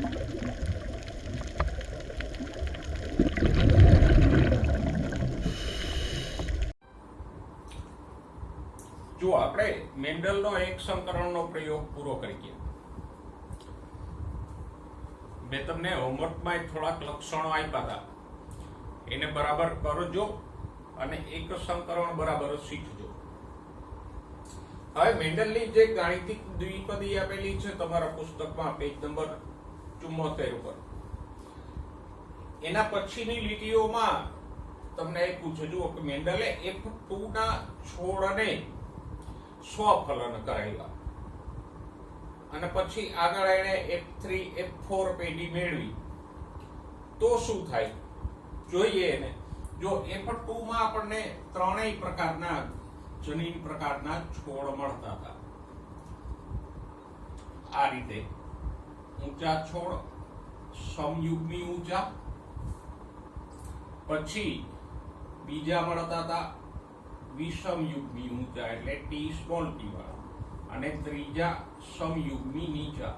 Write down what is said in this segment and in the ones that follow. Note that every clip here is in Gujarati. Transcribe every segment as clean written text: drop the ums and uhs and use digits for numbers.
જો આપણે મેન્ડલનો એક સંકરણનો પ્રયોગ પૂરો કરીએ. મેં તમને હોમવર્કમાં થોડાક લક્ષણો આપ્યા હતા, એને બરાબર કરજો અને એક સંકરણ બરાબર શીખજો. હવે મેન્ડલની જે ગાણિતિક દ્વિપદી આપેલી છે તમારા પુસ્તકમાં પેજ નંબર 74 ઉપર, એના પછીની લીટીઓમાં તમને એ પૂછે જુઓ કે મેન્ડલે F2 ના છોડને સ્વફલન કરાવ્યા અને પછી આગળ એને F3 F4 પેઢી મેળવી તો શું થાય જોઈએ. એને જો F2 માં આપણને ત્રણેય પ્રકારના જનીન પ્રકારના છોડ મળતા હતા. આ રીતે ઊંચા છોડ, સમયુગ્મી ઊંચા, પછી બીજા મળતા હતા વિષમયુગ્મી ઊંચા એટલે ટી સ્મોલ ટી વાળા, અને ત્રીજા સમયુગ્મી નીચા.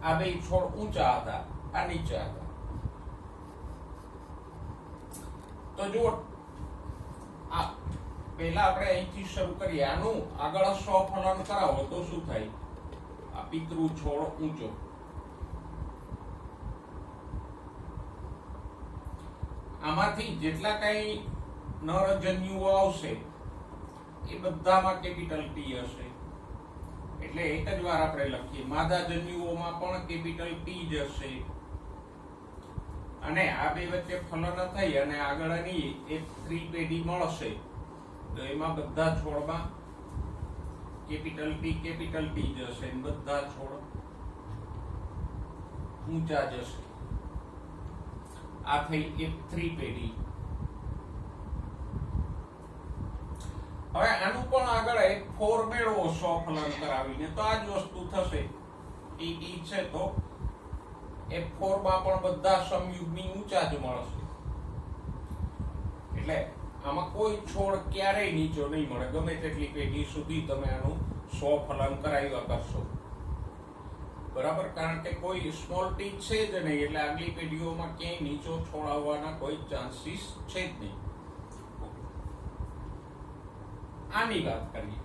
આ બે છોડ ઊંચા હતા, આ નીચા હતા. તો જુઓ, આ પહેલા આપણે અહીંથી શરૂ કરીએ. આનું આગળ સ્વફલન કરાવો તો શું થાય? આ પિતૃ છોડ ઊંચો, આમાંથી જેટલા કઈ નરજન્યુઓ આવશે એ બધામાં કેપિટલ ટી હશે. એટલે એક જ વાર આપણે લખીએ, માદા જન્યુઓમાં પણ કેપિટલ ટી જ હશે. અને આ બે વચ્ચે ફલન થઈ અને આગળની F3 પેઢી મળશે તો એમાં બધા છોડમાં કેપિટલ ટી જ હશે. બધા છોડ ઊંચા જશે. આ થઈ F3 પેઢી. હવે આનું પણ આગળ F4 મેળવો સ્વફલન કરાવીને તો આ જ વસ્તુ થશે. ટી છે તો F4 માં પણ બધા સમયુગ્મી ઊંચા જ મળશે. એટલે આમાં કોઈ છોડ ક્યારેય નીચો નહીં મળે, ગમે તેટલી પેઢી સુધી તમે આનું સ્વફલન કરાવ્યા કરશો. બરાબર, કારણ કે કોઈ સ્મોલ ટી છે જ નહીં, એટલે આગલી પેઢીઓમાં ક્યાંય નીચો છોડ આવવાના કોઈ ચાન્સીસ છે જ નહીં. આની વાત કરીએ,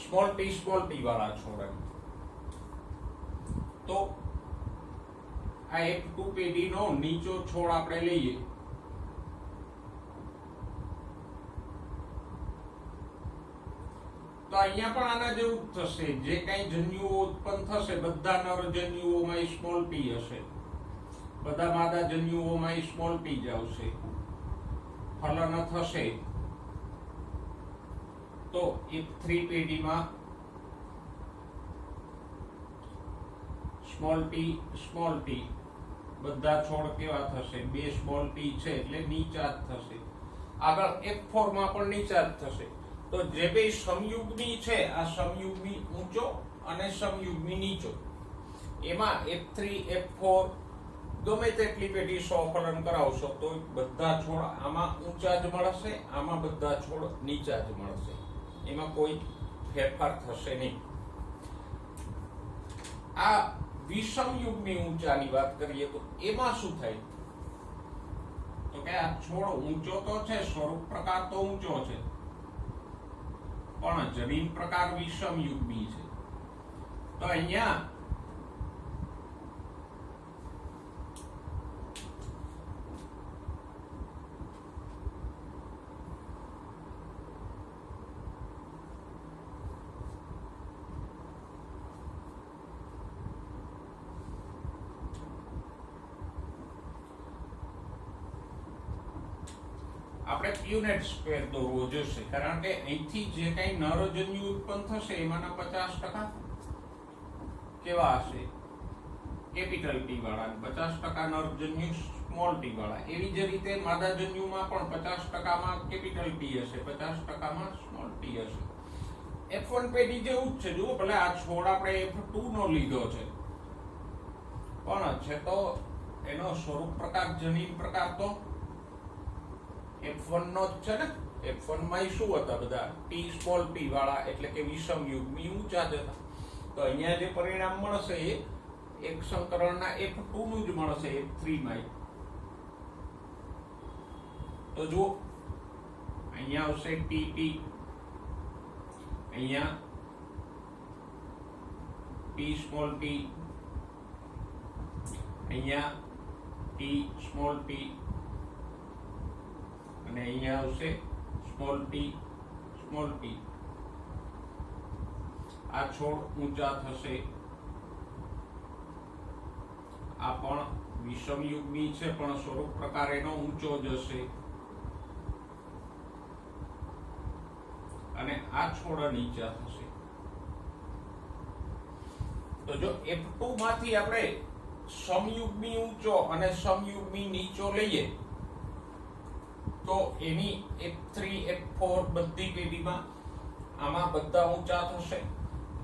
સ્મોલ ટી વાળા છોડ. તો આ F2 પેઢીનો નીચો છોડ આપણે લઈએ. તો અહીંયા પણ આના જેવું થશે. જે કઈ જન્યુઓ ઉત્પન્ન થશે બધા નર જન્યુઓમાં સ્મોલ ટી હશે, બધા માદા જન્યુઓમાં સ્મોલ ટી જ આવશે. ફલન થશે તો F3 પેઢીમાં સ્મોલ ટી બધા છોડ કેવા થશે? બે સ્મોલ ટી છે એટલે નીચા જ થશે. આગળ F4 માં પણ નીચા જ થશે. તો જે બે સમયુગ્મી છે, આ સમયુગ્મી ઊંચો અને સમયુગ્મી નીચો, એમાં F3 F4 ગમે તેટલી પેઢી સ્વફલન કરાવશો તો બધા છોડ આમાં ઊંચા જ મળશે, આમાં બધા છોડ નીચા જ મળશે. એમાં કોઈ ફેરફાર થશે નહીં. આ વિષમયુગ્મી ઊંચાની વાત કરીએ તો એમાં શું થાય? તો કે આ છોડ ઊંચો તો છે, સ્વરૂપ પ્રકાર તો ઊંચો છે, પણ જનીન પ્રકાર વિષમયુગ્મી છે. તો અહીંયા આપણે પ્યુનેટ સ્ક્વેર દોરવો જોશે, કારણ કે અહીંથી જે કઈ નરજન્યુ ઉત્પન્ન થશે એમાંના 50% કેવા હશે? કેપિટલ ટી વાળા, 50% નરજન્યુ સ્મોલ ટી વાળા. એવી જ રીતે માદા જન્યુમાં પણ 50% માં કેપિટલ ટી હશે, 50% માં સ્મોલ ટી હશે. F1 પેઢી જેવું જ છે. જુઓ, ભલે આ છોડ આપણે F2 નો લીધો છે, પણ છે તો એનો સ્વરૂપ પ્રકાર, જનીન પ્રકાર તો F1 નો જ છે ને. F1 માં શું હતા બધા ટી સ્મોલ ટી વાળા, એટલે કે વિષમયુગ્મી ઊંચા જ હતા. તો અહીંયા જે પરિણામ મળશે એ એક સંકરણના F2 નું જ મળશે F3 માં. તો જુઓ અહીંયા આવશે ટી, અહીંયા ટી સ્મોલ ટી, અહીંયા ટી સ્મોલ ટી, અને અહીંયા આવશે સ્મોલ ટી સ્મોલ ટી. આ છોડ ઊંચા થશે, આ પણ વિષમયુગ્મી છે પણ સ્વરૂપ પ્રકાર એનો ઊંચો જશે, અને આ છોડ નીચા થશે. તો જો F2 માંથી આપણે સમયુગ્મી ઊંચો અને સમયુગ્મી નીચો લઈએ તો એની F3 F4 બધી પેઢીમાં આમાં બધા ઊંચા થશે,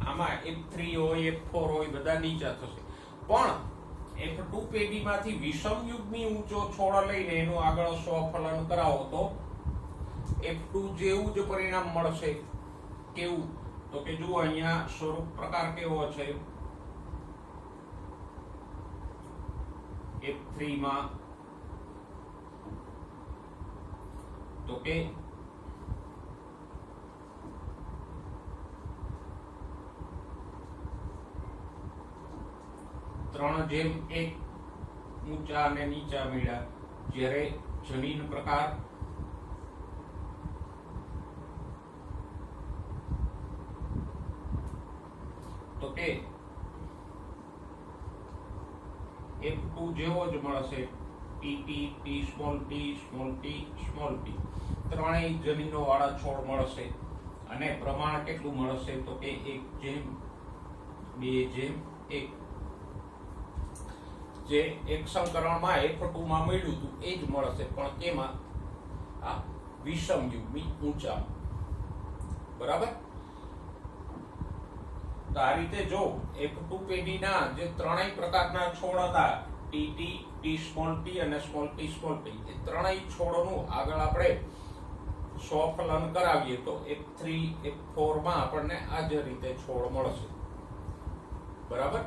આમાં F3 હોય F4 હોય બધા નીચા થશે. પણ F2 પેઢીમાંથી વિષમયુગ્મી ઊંચો છોડ લઈને એનું આગળ સ્વફલન કરાવો તો F2 જેવું જ પરિણામ મળશે. કેવું? તો કે જુઓ અહીંયા સ્વરૂપ પ્રકાર કેવો છે. F3 માં તો કે 3:1 ઊંચા અને નીચા મળ્યા. જ્યારે જનીન પ્રકાર તો કે F2 જેવો જ મળશે, T, T small T, small T, small T. ત્રણેય જનીનો વાળા છોડ મળશે. અને પ્રમાણ કેટલું મળશે તો કે 1:2:1. જે એક સંકરણમાં F2 માં મળ્યું હતું એ જ મળશે, પણ કેમાં? આ વિષમયુગ્મી ઊંચા. બરાબર? તો આ રીતે જો F2 પેઢીના જે ત્રણેય પ્રકારના છોડ હતા, ટી સ્મોલ ટી અને સ્મોલ ટી સ્મોલ ટી, એ ત્રણેય છોડનું આગળ આપણે સ્વફલન કરાવીએ તો F3 F4 માં આપણને આ જ રીતે છોડ મળશે. બરાબર?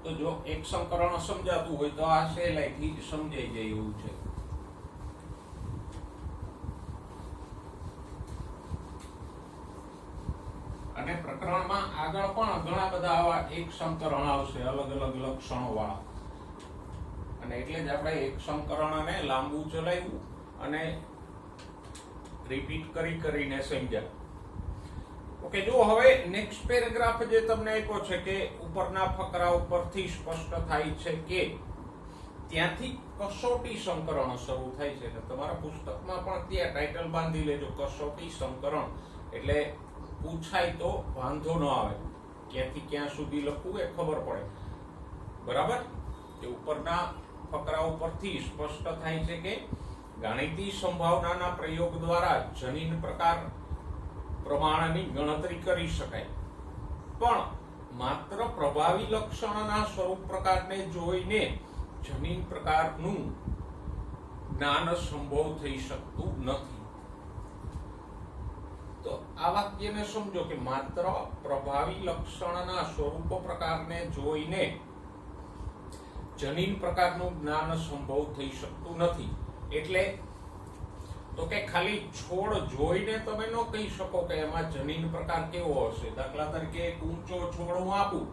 તો જો એક સંકરણ સમજાતું હોય તો આ સહેલાઈથી સમજાઈ જાય એવું છે. અને પ્રકરણમાં આગળ પણ ઘણા બધા આવા એક સંકરણ આવશે અલગ અલગ લક્ષણો વાળા. અને એટલે જ આપણે એક સંકરણને લાંબુ ચલાવ્યું અને રિપીટ કરીને સમજ્યા. ઓકે, જો હવે નેક્સ્ટ પેરેગ્રાફ જે તમને આપ્યો છે કે ઉપરના ફકરા ઉપરથી સ્પષ્ટ થાય છે કે ત્યાંથી કસોટી સંકરણ શરૂ થાય છે. તમારા પુસ્તકમાં પણ ત્યાં ટાઇટલ બાંધી લેજો, કસોટી સંકરણ. એટલે પૂછાય તો વાંધો ન આવે, ક્યાંથી ક્યાં સુધી લખવું એ ખબર પડે. બરાબર? કે ઉપરના ફકરા ઉપરથી સ્પષ્ટ થાય છે કે ગાણિતિક સંભાવનાના પ્રયોગ દ્વારા જનીન પ્રકાર પ્રમાણની ગણતરી કરી શકાય, પણ માત્ર પ્રભાવી લક્ષણના સ્વરૂપ પ્રકારને જોઈને જનીન પ્રકારનું જ્ઞાન સંભવ થઈ શકતું નથી. તો આ વાક્યને સમજો કે માત્ર પ્રભાવી લક્ષણના સ્વરૂપ પ્રકારને જોઈને જનીન પ્રકારનું જ્ઞાન સંભવ થઈ શકતું નથી. એટલે તો કે ખાલી છોડ જોઈને તમે ન કહી શકો કે એમાં જનીન પ્રકાર કેવો હશે. દાખલા તરીકે એક ઊંચો છોડ હું આપું,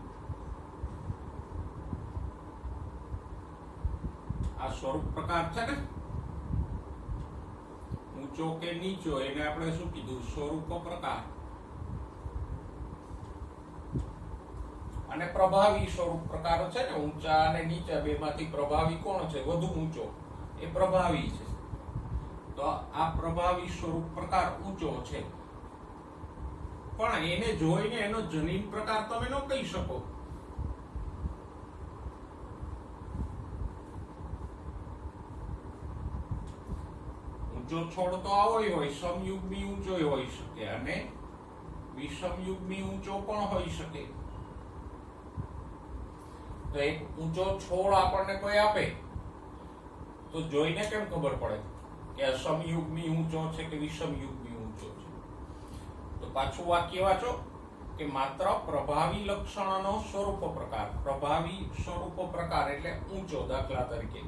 આ સ્વરૂપ પ્રકાર છે ને, ઊંચો કે નીચો, એને આપણે શું કીધું? સ્વરૂપ પ્રકાર. અને પ્રભાવી સ્વરૂપ પ્રકાર છે ને, ઊંચા અને નીચા બેમાંથી પ્રભાવી કોણ છે? વધુ ઊંચો, એ પ્રભાવી છે. તો આ પ્રભાવી સ્વરૂપ પ્રકાર ઊંચો છે, પણ એને જોઈને એનો જનીન પ્રકાર તમે ન કહી શકો. ઊંચો છોડ તો આવો હોય, સમયુગ્મી ઊંચો હોઈ શકે અને વિષમયુગ્મી ઊંચો પણ હોઈ શકે. તો એક ઊંચો છોડ આપણને કોઈ આપે તો જોઈને કેમ ખબર પડે કે આ સમયુગ્મી ઊંચો છે કે વિષમયુગ્મી પાછું વાક્ય વાંચો કે માત્ર પ્રભાવી લક્ષણનો સ્વરૂપ પ્રકાર. પ્રભાવી સ્વરૂપ પ્રકાર એટલે ઊંચો. દાખલા તરીકે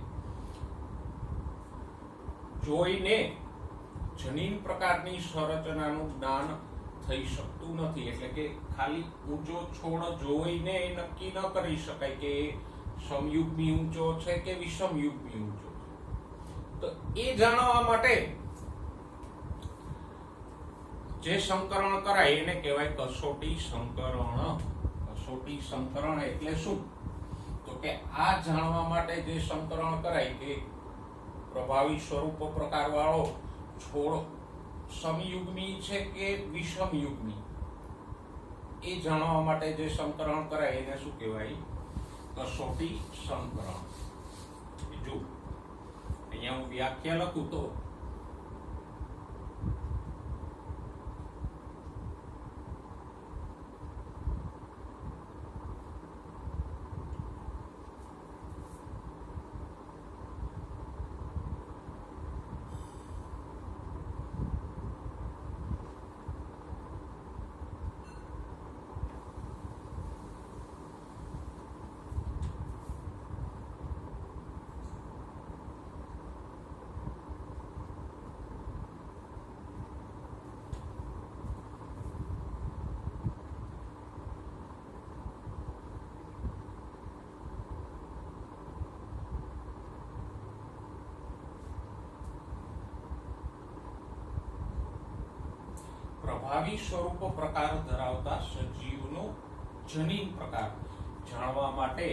જોઈને જનીન પ્રકારની સંરચનાનું જ્ઞાન થઈ શકતું નથી. એટલે કે ખાલી ઊંચો છોડ જોઈને નક્કી ન કરી શકાય કે સમયુગ્મી ઊંચો છે કે વિષમયુગ્મી ઊંચો છે. તો એ જાણવા માટે જે સંકરણ કરાય એને કહેવાય કસોટી સંકરણ. કસોટી સંકરણ એટલે શું? તો કે આ જાણવા માટે જે સંકરણ કરાય કે પ્રભાવી સ્વરૂપ પ્રકાર વાળો છોડ સમયુગ્મી છે કે વિષમયુગ્મી, એ જાણવા માટે જે સંકરણ કરાય એને શું કહેવાય? કસોટી સંકરણ. બીજું અહીંયા હું વ્યાખ્યા લખું તો પ્રભાવી સ્વરૂપ પ્રકાર ધરાવતા સજીવનો જનીન પ્રકાર જાણવા માટે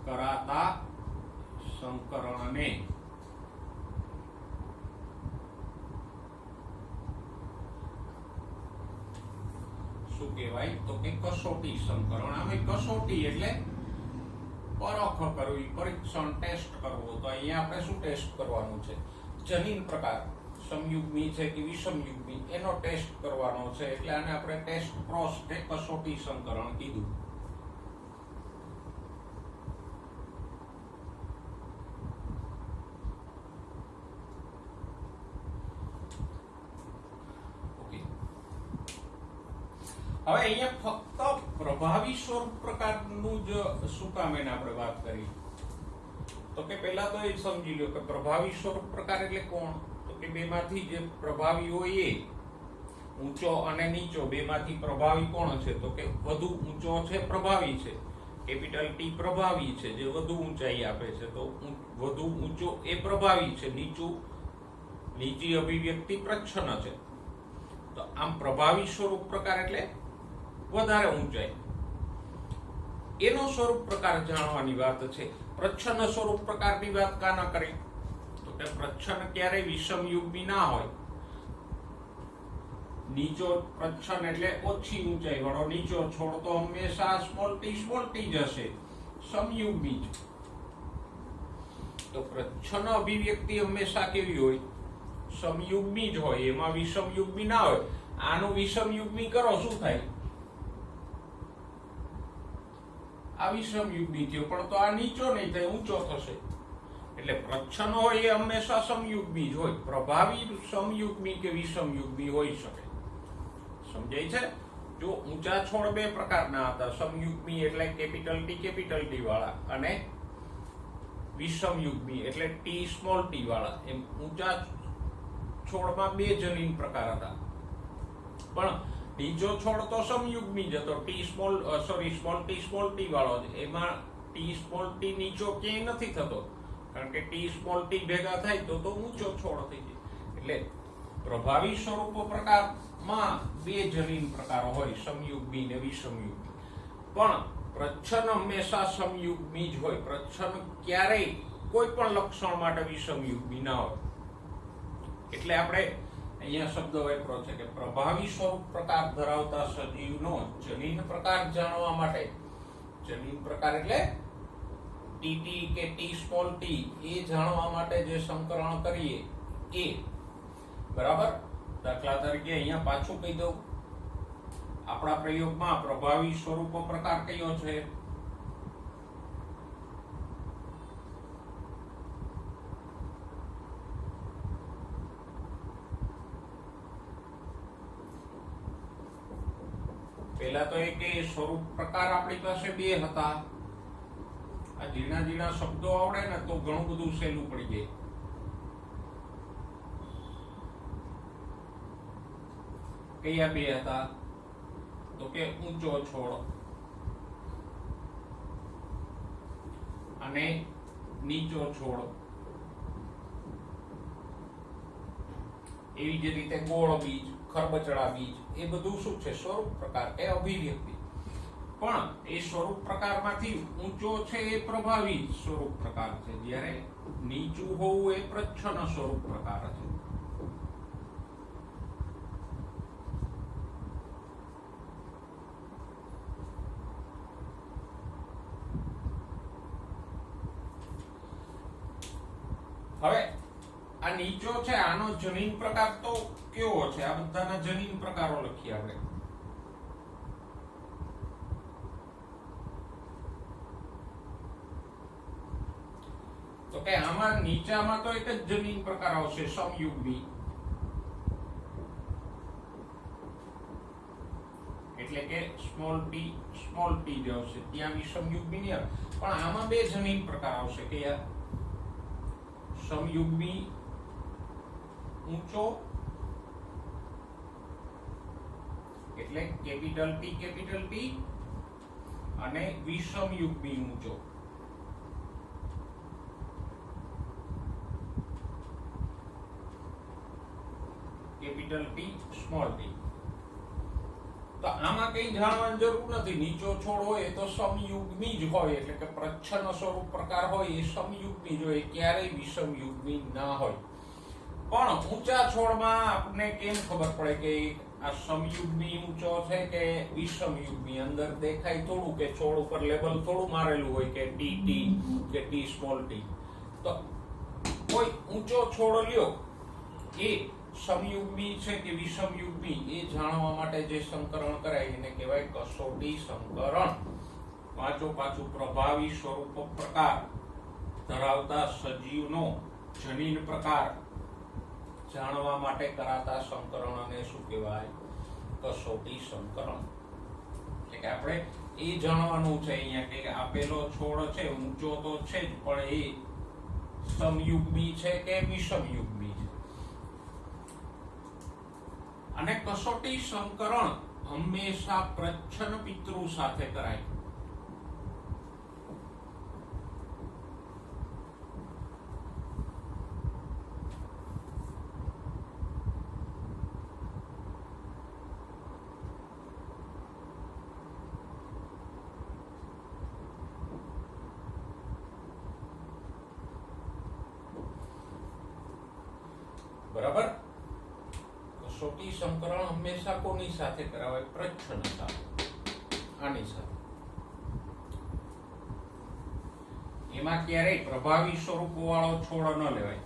કરાતા સંકરણને શું કહેવાય? તો કે કસોટી સંકરણ. આમે કસોટી એટલે પરખ કરવી, પરીક્ષણ, ટેસ્ટ કરવો. તો અહીંયા આપણે શું ટેસ્ટ કરવાનું છે? જનીન પ્રકાર સમયુગ્મી છે કે વિષમયુગ્મી એનો ટેસ્ટ કરવાનો છે. એટલે આને આપણે ટેસ્ટ ક્રોસ કે કસોટી સંકરણ કીધું. હવે અહીંયા ફક્ત પ્રભાવી સ્વરૂપ પ્રકારનું જ શું કામ એને આપણે વાત કરી? તો કે પહેલા તો એ સમજી લો કે પ્રભાવી સ્વરૂપ પ્રકાર એટલે કોણ? તો કે બેમાંથી જે પ્રભાવી હોય એ ઊંચો અને નીચો બેમાંથી પ્રભાવી કોણ છે? તો કે વધુ ઊંચો છે પ્રભાવી છે. કેપિટલ ટી પ્રભાવી છે જે વધુ ઊંચાઈ આપે છે. તો વધુ ઊંચો એ પ્રભાવી છે, નીચી અભિવ્યક્તિ પ્રચ્છન્ન છે. તો આમ પ્રભાવી સ્વરૂપ પ્રકાર એટલે વધારે ઊંચાઈ. એનો સ્વરૂપ પ્રકાર જાણવાની વાત છે. પ્રચ્છન્ન સ્વરૂપ પ્રકારની વાત કા ના કરી? તો કે પ્રચ્છન્ન ક્યારેય વિષમયુગ્મી ના હોય. નીચો પ્રચ્છન્ન એટલે ઓછી ઊંચાઈ વાળો નીચો છોડ તો હંમેશા સ્મોલ ટી જ હશે, સમયુગ્મી જ. તો પ્રચ્છન્ન અભિવ્યક્તિ હંમેશા કેવી હોય? સમયુગ્મી જ હોય. એમાં વિષમયુગ્મી ના હોય. આનું વિષમયુગ્મી કરો શું થાય? આ વિષમયુગ્મી થયો, પણ તો આ નીચો નહીં થાય, ઊંચો થશે. એટલે પ્રચ્છન્ન હોય એ હંમેશા સમયુગ્મી જ હોય. પ્રભાવી સમયુગ્મી કે વિષમયુગ્મી હોઈ શકે. સમજાય છે? જો ઊંચા છોડ બે પ્રકારના હતા. સમયુગ્મી એટલે કેપિટલ ટી વાળા અને વિષમયુગ્મી એટલે ટી સ્મોલ ટી વાળા. એમ ઊંચા છોડમાં બે જનીન પ્રકાર હતા. પણ નીચો છોડ તો સમયુગ્મી જ હતો. સ્મોલ ટી વાળો જ. એમાં ટી સ્મોલ ટી નીચો ક્યાંય નથી થતો, કારણ કે ટી સ્મોલ ટી ભેગા થાય તો ઊંચો છોડ થઈ જાય. એટલે પ્રભાવી સ્વરૂપ પ્રકારમાં બે જનીન પ્રકારો હોય, સમયુગ્મી ને વિષમયુગ્મી. પણ પ્રચ્છન્ન હંમેશા સમયુગ્મી જ હોય. પ્રચ્છન્ન ક્યારેય કોઈ પણ લક્ષણ માટે વિષમયુગ્મી ના હોય. એટલે આપણે અહીંયા શબ્દ વાપર્યો છે કે પ્રભાવી સ્વરૂપ પ્રકાર ધરાવતા સજીવનો જનીન પ્રકાર જાણવા માટે, જનીન પ્રકાર એટલે ટીટી કે ટી સ્મોલ ટી, એ જાણવા માટે જે સંકરણ કરીએ એ. બરાબર? દાખલા તરીકે અહીંયા પાછું કહી દઉં, આપણા પ્રયોગમાં પ્રભાવી સ્વરૂપ પ્રકાર કયો છે? પહેલા તો એક એ સ્વરૂપ પ્રકાર આપણી પાસે બે હતા. આ ઝીણા ઝીણા શબ્દો આવડે ને તો ઘણું બધું સહેલું પડી જાય. કયા બે હતા? તો કે ઊંચો છોડ અને નીચો છોડ. એવી જ રીતે ગોળ બીજ, ખરબચડા બીજ, એ બધું શું છે? સ્વરૂપ પ્રકાર કે અભિવ્યક્તિ. પણ એ સ્વરૂપ પ્રકારમાંથી ઊંચો છે એ પ્રભાવી સ્વરૂપ પ્રકાર છે, જ્યારે નીચું હોવું એ પ્રચ્છન્ન સ્વરૂપ પ્રકાર છે. હવે આ નીચો છે, આનો જનીન પ્રકાર તો કેવો છે? આ બધાના જનીન પ્રકારો લખીએ આપણે. તો કે આમાં નીચામાં તો એક જ જનીન પ્રકાર આવશે, સમયુગ્મી. એટલે કે સ્મોલ p જ આવશે, ત્યાં વિષમયુગ્મી નહીં આવે. પણ આમાં બે જનીન પ્રકાર આવશે કે સમયુગ્મી ઊંચો એટલે કેપિટલ P અને વિષમયુગ્મી ઊંચો. Capital P small p. તો આમાં કઈ જાણવાની જરૂર નથી. નીચો છોડ હોય તો સમયુગ્મી જ હોય, એટલે કે પ્રચ્છન્ન સ્વરૂપ પ્રકાર હોય એ સમયુગ્મી જ હોય, ક્યારેય વિષમયુગ્મી ના હોય. પણ ઊંચા છોડમાં આપણને કેમ ખબર પડે કે આ સમયુગ્મી ઊંચો છે કે વિષમયુગ્મી? અંદર દેખાય થોડું કે છોડ ઉપર લેબલ થોડું મારેલું હોય કે TT કે T સ્મોલ t. તો કોઈ ઊંચો છોડ લ્યો એ સમયુગ્મી છે કે વિષમયુગ્મી એ જાણવા માટે જે સંકરણ કરાય એને કહેવાય કસોટી સંકરણ. પાછું પ્રભાવી સ્વરૂપ પ્રકાર ધરાવતા સજીવનો જનીન પ્રકાર જાણવા માટે કરાતા સંકરણને શું કહેવાય? કસોટી સંકરણ. એટલે કે આપણે એ જાણવાનું છે અહીંયા કે આપેલો છોડ છે ઊંચો તો છે જ, પણ એ સમયુગ્મી છે કે વિષમયુગ્મી છે. અને કસોટી સંકરણ હંમેશા પ્રચ્છન્ન પિતૃ સાથે કરાય. બરાબર? કસોટી સંકરણ હંમેશા કોની સાથે કરાવાય? પ્રચ્છન્ન સાથે, આની સાથે. એમાં ક્યારેય પ્રભાવી સ્વરૂપ વાળો છોડ ન લેવાય.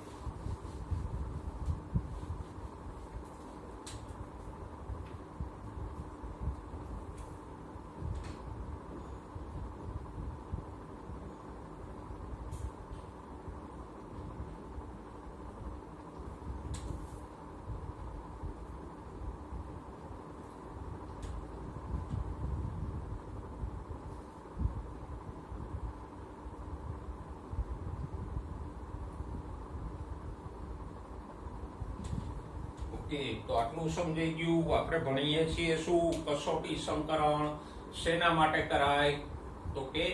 તો આટલું સમજાઈ ગયું. આપણે ભણીએ છીએ શું? કસોટી સંકરણ શેના માટે કરાય? તો કે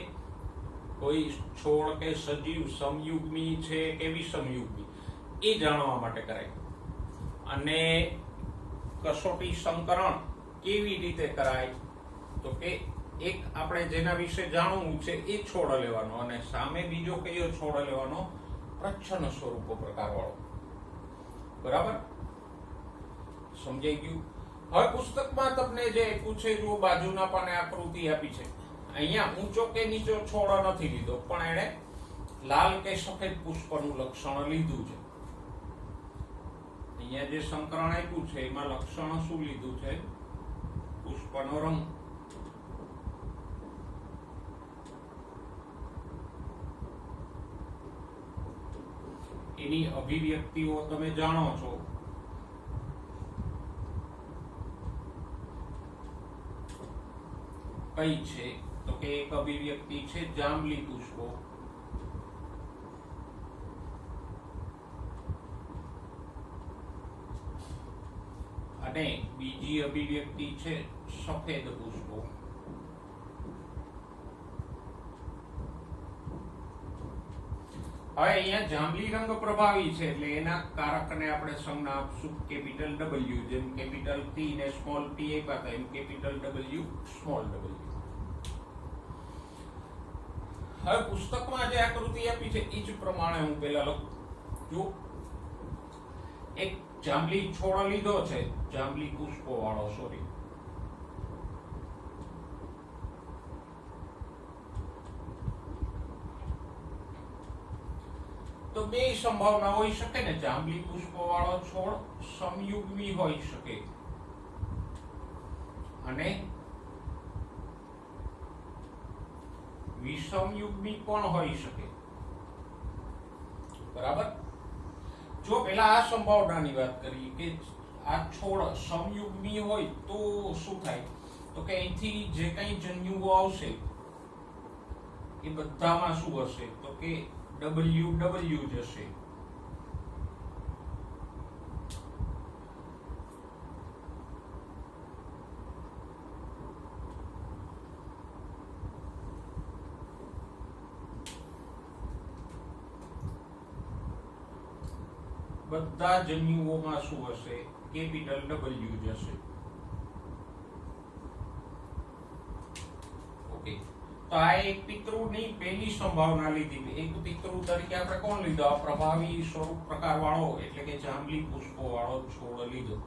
કોઈ છોડ કે સજીવ સમયુગ્મી છે કે વિષમયુગ્મી એ જાણવા માટે કરાય. અને કસોટી સંકરણ કેવી રીતે કરાય? તો કે એક આપણે જેના વિશે જાણવું છે એ છોડ લેવાનો, અને સામે બીજો કયો છોડ લેવાનો? પ્રચ્છન્ન સ્વરૂપ પ્રકાર વાળો. બરાબર? સમજાઈ ગયું? હવે પુસ્તકમાં તમને જે પૂછે જો બાજુના પાને આકૃતિ આપી છે, અહીંયા ઊંચો કે નીચો છોડ નથી લીધો, પણ એણે લાલ કે સફેદ પુષ્પનું લક્ષણ લીધું છે. અહીંયા જે સંકરણ આપ્યું છે એમાં લક્ષણ શું લીધું છે? પુષ્પનો રંગ. એની અભિવ્યક્તિઓ તમે જાણો છો. કઈ છે તો કે એક અભિવ્યક્તિ છે જાંબલી પુષ્પો, અને બીજી અભિવ્યક્તિ છે સફેદ પુષ્પો. હવે અહીંયા જાંબલી રંગ પ્રભાવી છે એટલે એના કારકને આપણે સંજ્ઞા આપશું કેપિટલ ડબલ્યુ, જેમ કેપિટલ ટી ને સ્મોલ ટી એક હતા એમ કેપિટલ ડબલ્યુ સ્મોલ ડબલ્યુ. હવે પુસ્તકમાં જે આકૃતિ આપી છે એ જ પ્રમાણે હું પેલા લખું. જો એક જાંબલી છોડ લીધો છે, જાંબલી પુષ્પો વાળો, સોરી, તો બે સંભાવના હોઈ શકે ને. જાંબલી પુષ્પો વાળો છોડ સમયુગ્મી હોઈ શકે અને વિષમયુગ્મી પણ હોઈ શકે. બરાબર. જો પેલા આ સંભાવનાની વાત કરીએ કે આ છોડ સમયુગ્મી હોય તો શું થાય, તો કે અહીંથી જે કંઈ જન્યુઓ આવશે એ બધામાં શું હશે, તો કે WW જશે. બધા જન્યુઓમાં શું હશે, કેપિટલ W જશે. ઓકે, તો આ એક પિતૃની પહેલી સંભાવના લીધી. એક પિતૃ તરીકે આપણે કોણ લીધો, આ પ્રભાવી સ્વરૂપ પ્રકાર વાળો એટલે કે જાંબલી પુષ્પો વાળો છોડ લીધો.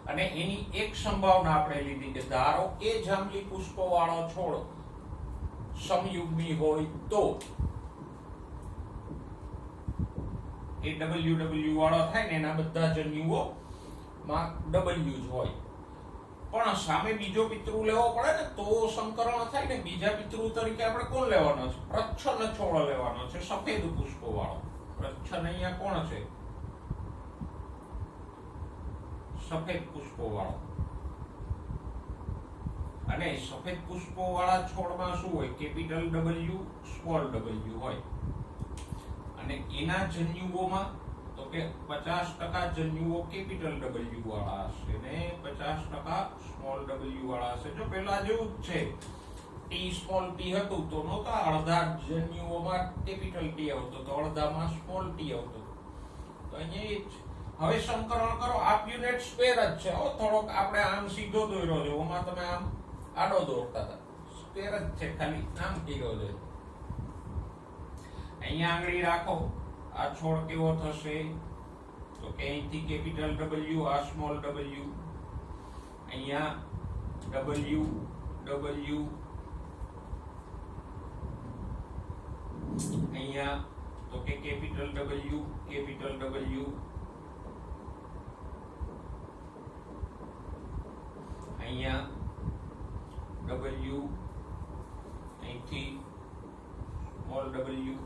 અને એની એક સંભાવના આપણે લીધી કે ધારો કે જાંબલી પુષ્પો વાળો છોડ સમયુગ્મી હોય તો એ WW વાળો થાય ને એના બધા જન્યુઓ માં W જ હોય. પણ સામે બીજો પિતૃ લેવો પડે ને તો સંકરણ થાય ને. બીજા પિતૃ તરીકે આપણે કોણ લેવાનો છે, પ્રચ્છન્ન છોડ લેવાનો છે, સફેદ પુષ્પો વાળો. પ્રચ્છન્ન અહીંયા કોણ છે, સફેદ પુષ્પો વાળો. અને સફેદ પુષ્પો વાળા છોડમાં શું હોય, કેપિટલ W સ્મોલ w હોય. અને એના જન્યુઓમાં તો કે 50% જન્યુઓ કેપિટલ W વાળા હશે ને 50% સ્મોલ w વાળા હશે. જો પેલા જેવું જ છે, ટી સ્મોલ ટી હતું તો નહોતા અડધા જન્યુઓમાં કેપિટલ ટી આવતો તો અડધામાં સ્મોલ ટી આવતો. તો અહીંયા એ જ. હવે સંકરણ કરો, આ યુનિટ સ્ક્વેર જ છે. થોડોક આપણે આમ સીધો દોર્યો છે, ઓમાં તમે આમ આડો દોરતા હતા. સ્ક્વેર જ છે, ખાલી આમ કર્યો છે. અહીંયા આંગળી રાખો, આ છોડ કેવો થશે, તો કે અહીંથી કેપિટલ W, આ સ્મોલ w, અહીંયા W W, અહીંયા તો કે કેપિટલ W કેપિટલ W, અહીંયા W, અહીંથી સ્મોલ w.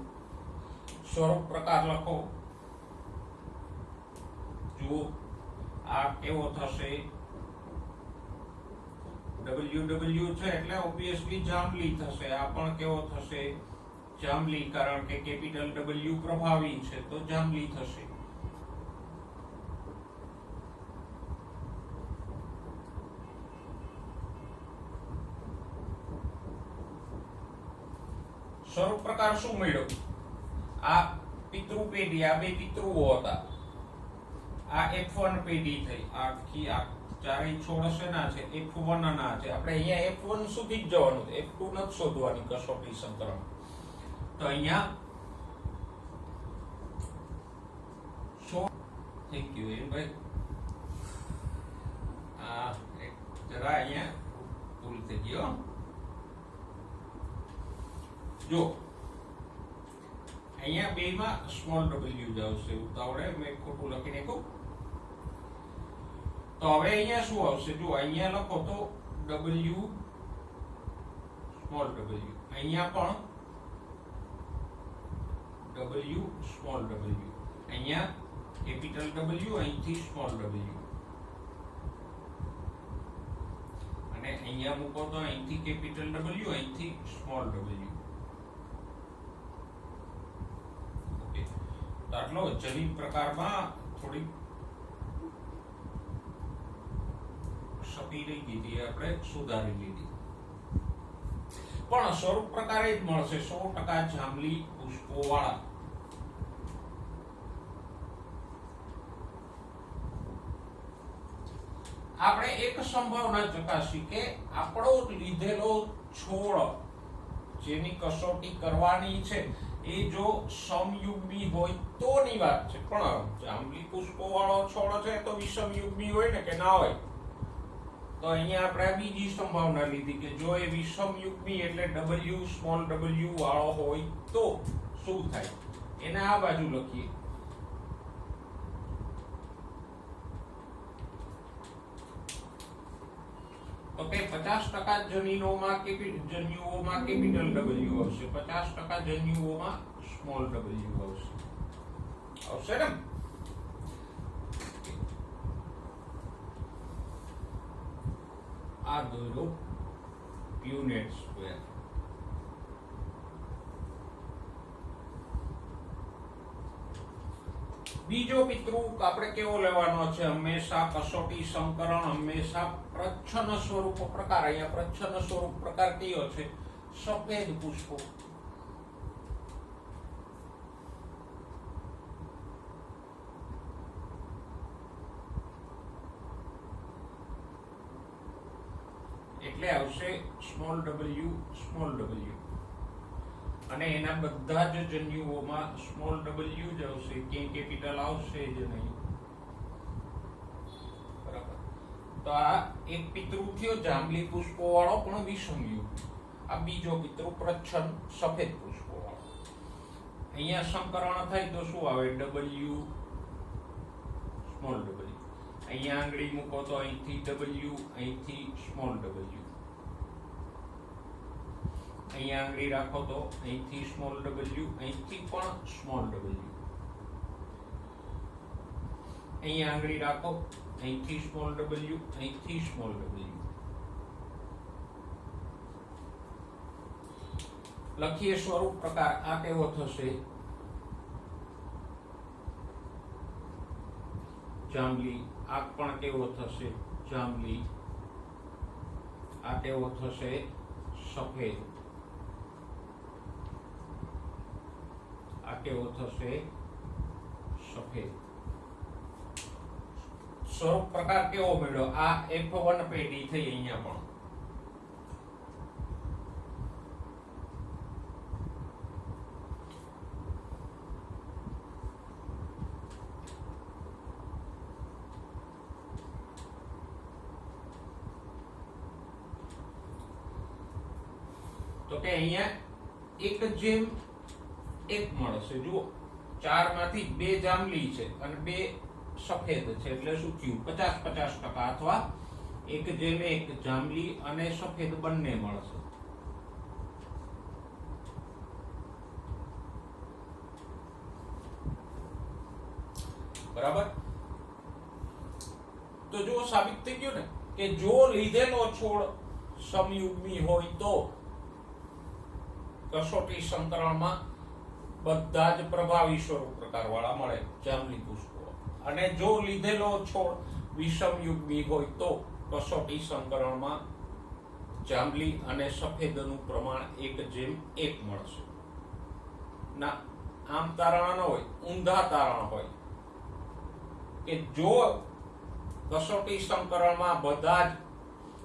સ્વરૂપ પ્રકાર લખો. જુઓ આ કેવો થશે, WW છે એટલે ઓબ્વિયસલી જાંબલી થશે. આ પણ કેવો થશે, જાંબલી, કારણ કે કેપિટલ W પ્રભાવી છે તો જાંબલી થશે. સ્વરૂપ પ્રકાર શું મળ્યો, આ પિતૃ પેઢી, આ બે પિતૃઓ હતા. આ F1 પેઢી થઈ. આખી આ ચારેય છોડ શેના છે, F1 ના છે. આપણે અહીંયા F1 સુધી જ જવાનું છે, F2 નથી શોધવાની કસોટી સંકરણ. તો અહીંયા થેન્ક યુ ભાઈ, આ એક જરા અહીંયા ભૂલ થઈ ગયો. જો અહીંયા બે માં સ્મોલ w જ આવશે. ઉતાવળે મેં ખોટું લખી નાખ્યું. તો હવે અહીંયા શું આવશે, જો અહીંયા લખો તો W સ્મોલ w, અહીંયા પણ W સ્મોલ w. અહીંયા કેપિટલ W, અહીંથી સ્મોલ w, અને અહીંયા મૂકો તો અહીંથી કેપિટલ W, અહીંથી સ્મોલ w. ઓકે, તો આટલો જનીન પ્રકારમાં થોડી સપી રહી ગઈ હતી, આપણે સુધારી લીધી. પણ સ્વરૂપ પ્રકારે જ મળશે 100% જાંબલી પુષ્પો વાળા. આપણે એક સંભાવના ચકાસી કે આપણો લીધેલો છોડ જેની કસોટી કરવાની છે એ જો સમયુગ્મી હોય તો ની વાત છે. પણ જાંબલી પુષ્પો વાળો છોડ છે તો વિષમયુગ્મી હોય ને કે ના હોય? તો અહીંયા આપણે બીજી સંભાવના લીધી કે જો એ વિષમયુગ્મી એટલે W સ્મોલ w વાળો હોય તો શું થાય, એને આ બાજુ લખીએ. તો કે 50% જન્યુઓમાં કેપિટલ W આવશે, 50% જન્યુઓમાં સ્મોલ w આવશે ને? આ દોરો પ્યુનેટ સ્ક્વેર. બીજો પિતૃક આપણે કેવો લેવાનો છે? હંમેશા કસોટી સંકરણ, હંમેશા પ્રચ્છન્ન સ્વરૂપ પ્રકાર. અહીંયા પ્રચ્છન્ન સ્વરૂપ પ્રકાર કયો છે? સફેદ પુષ્પો. એટલે આવશે સ્મોલ w સ્મોલ w, અને એના બધા જ જન્યુઓમાં સ્મોલ w જ આવશે, કે કેપિટલ આવશે જ નહીં. બરાબર. તો આ એક પિતૃ થયો જાંબલી પુષ્પો વાળો પણ વિષમયુગ. આ બીજો પિતૃ પ્રચ્છન્ન સફેદ પુષ્પો વાળો. અહીંયા સંકરણ થાય તો શું આવે? w small w. અહીંયા આંગળી મૂકો તો અહીંથી w, અહીંથી સ્મોલ w. અહીંયા આંગળી રાખો તો અહીંથી સ્મોલ w, અહીંથી પણ સ્મોલ w. અહીંયા આંગળી રાખો, અહીંથી સ્મોલ w, અહીંથી સ્મોલ w. લખીએ સ્વરૂપ પ્રકાર. આ કેવો થશે? જાંબલી. આ પણ કેવો થશે? જાંબલી. આ કેવો થશે? સફેદ. આ કેવો થશે? સફેદ. સ્વરૂપ પ્રકાર કેવો મળ્યો? આ F1 પેઢી થઈ. અહીંયા પણ તો કે અહીંયા 1:1 મળશે. જુઓ, 4 માંથી 2 જાંબલી છે અને 2 સફેદ છે, એટલે શું થયું? 50-50% અથવા 1:1 જાંબલી અને સફેદ બંને મળશે. બરાબર. તો જો સાબિત થઈ ગયું ને કે જો લીધેલો છોડ સમયુગ્મી હોય તો કસોટી સંકરણમાં બધા જ પ્રભાવી સ્વરૂપ પ્રકાર વાળા મળે જાંબલી પુષ્પો. અને જો લીધેલો છોડ વિષમયુગ્મી હોય તો કસોટી સંકરણમાં જાંબલી અને સફેદનું પ્રમાણ 1:1 મળશે. ના, આમ તારણ ન હોય, ઊંધા તારણ હોય કે જો કસોટી સંકરણમાં બધા જ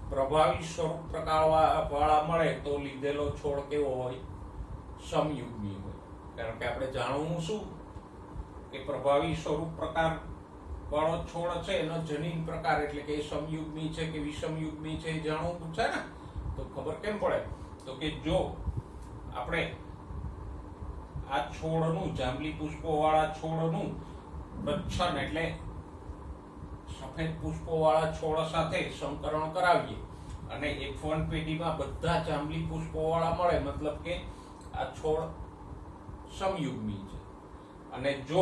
પ્રભાવી સ્વરૂપ પ્રકાર વાળા મળે તો લીધેલો છોડ કેવો હોય? સમયુગ્મી હોય. કારણ કે આપણે જાણવું શું કે પ્રભાવી સ્વરૂપ પ્રકાર વાળો છોડ છે એનો જનીન પ્રકાર એટલે કે સમયુગ્મી છે કે વિષમયુગ્મી છે એ જાણવું છે ને. તો ખબર કેમ પડે? તો કે જો આપણે આ છોડનું, જાંબલી પુષ્પો વાળા છોડનું પ્રચ્છન્ન એટલે સફેદ પુષ્પો વાળા છોડ સાથે સંકરણ કરાવીએ અને F1 પેઢીમાં બધા જાંબલી પુષ્પો વાળા મળે, મતલબ કે આ છોડ સમયુગ્મી છે. અને જો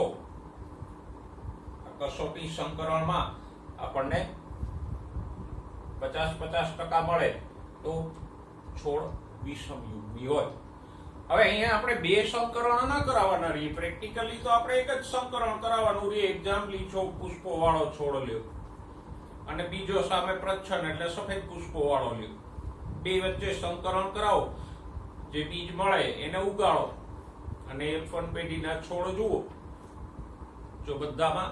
કસોટી સંકરણમાં આપણને 50-50% મળે તો છોડ વિષમયુગ્મી હોય. હવે અહીંયા આપણે બે સંકરણ ના કરાવવાના રહીએ. પ્રેક્ટિકલી તો આપણે એક જ સંકરણ કરાવવાનું રહીએ. એક જાંબલી પુષ્પો વાળો છોડ લ્યો અને બીજો સામે પ્રચ્છન્ન એટલે સફેદ પુષ્પો વાળો લ્યો. બે વચ્ચે સંકરણ કરાવો, જે બીજ મળે એને ઉગાડો અને F1 પેઢીના છોડ જુઓ. જો બધામાં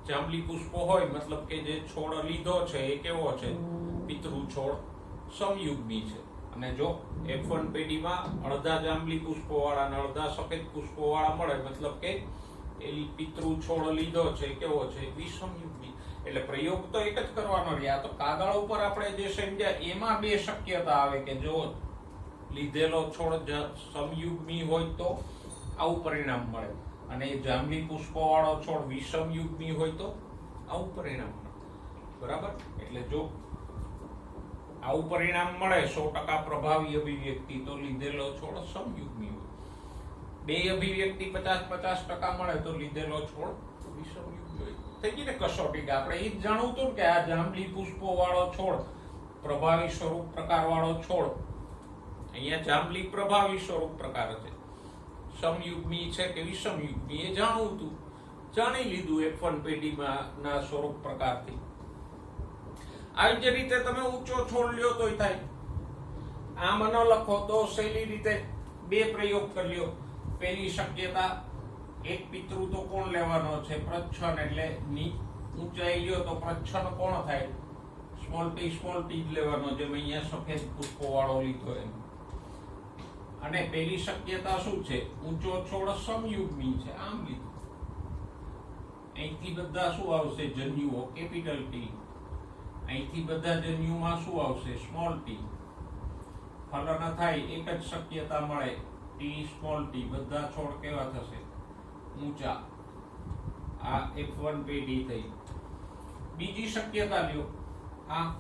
જાંબલી પુષ્પો હોય, મતલબ કે જે છોડ લીધો છે એ કેવો છે? પિતૃ છોડ સમયુગ્મી છે. અને જો F1 પેઢીમાં અડધા જાંબલી પુષ્પો વાળા અને અડધા સફેદ પુષ્પો વાળા મળે, મતલબ કે એ પિતૃ છોડ લીધો છે કેવો છે? વિષમયુગ્મી. એટલે પ્રયોગ તો એક જ કરવાનો રહે. આ તો કાગળ ઉપર આપણે જે સમજ્યા એમાં બે શક્યતા આવે કે જો લીધેલો છોડ સમયુગ્મી હોય તો આવું પરિણામ મળે, અને જાંબલી પુષ્પો વાળો છોડ વિષમયુગ્મી હોય તો આવું પરિણામ મળે. બરાબર? એટલે જો આવું પરિણામ મળે 100% પ્રભાવી અભિવ્યક્તિ, તો લીધેલો છોડ સમયુગ્મી હોય. બે અભિવ્યક્તિ 50-50% મળે તો લીધેલો છોડ વિષમયુગ્મી હોય. થઈ ગઈ ને કસોટી. આપણે એ જ જાણવું હતું કે આ જાંબલી પુષ્પો વાળો છોડ પ્રભાવી સ્વરૂપ પ્રકાર વાળો છોડ, અહીંયા જાંબલી પ્રભાવી સ્વરૂપ પ્રકાર છે, સમયુગ્મી છે કે વિષમયુગ્મી એ જાણવું હતું. જાણી લીધું F1 પેઢીમાં ના સ્વરૂપ પ્રકારથી. આવી જ રીતે તમે ઊંચો છોડ લ્યો તોય થાય. આમ ન લખો તો સહેલી રીતે બે પ્રયોગ કરી લ્યો. પહેલી શક્યતા, એક પિતૃ તો કોણ લેવાનો છે? પ્રચ્છન્ન. એટલે ઊંચાઈ લ્યો તો પ્રચ્છન્ન કોણ થાય? સ્મોલ ટી જ લેવાનો, જેમ અહીંયા સફેદ પુષ્પો વાળો લીધો એમ. અને પહેલી શક્યતા શું છે? ઊંચો છોડ સમયુગ્મી છે, આમ લીધું. અહીંથી બધા શું આવશે? જન્યુઓ કેપિટલ ટી. અહીંથી બધા જન્યુમાં શું આવશે? Small T. ફલન થાય, એક જ શક્યતા મળે, ટી સ્મોલ ટી. બધા છોડ કેવા થશે? ઊંચા. આ F1 પેઢી થઈ. બીજી શક્યતા લ્યો, આ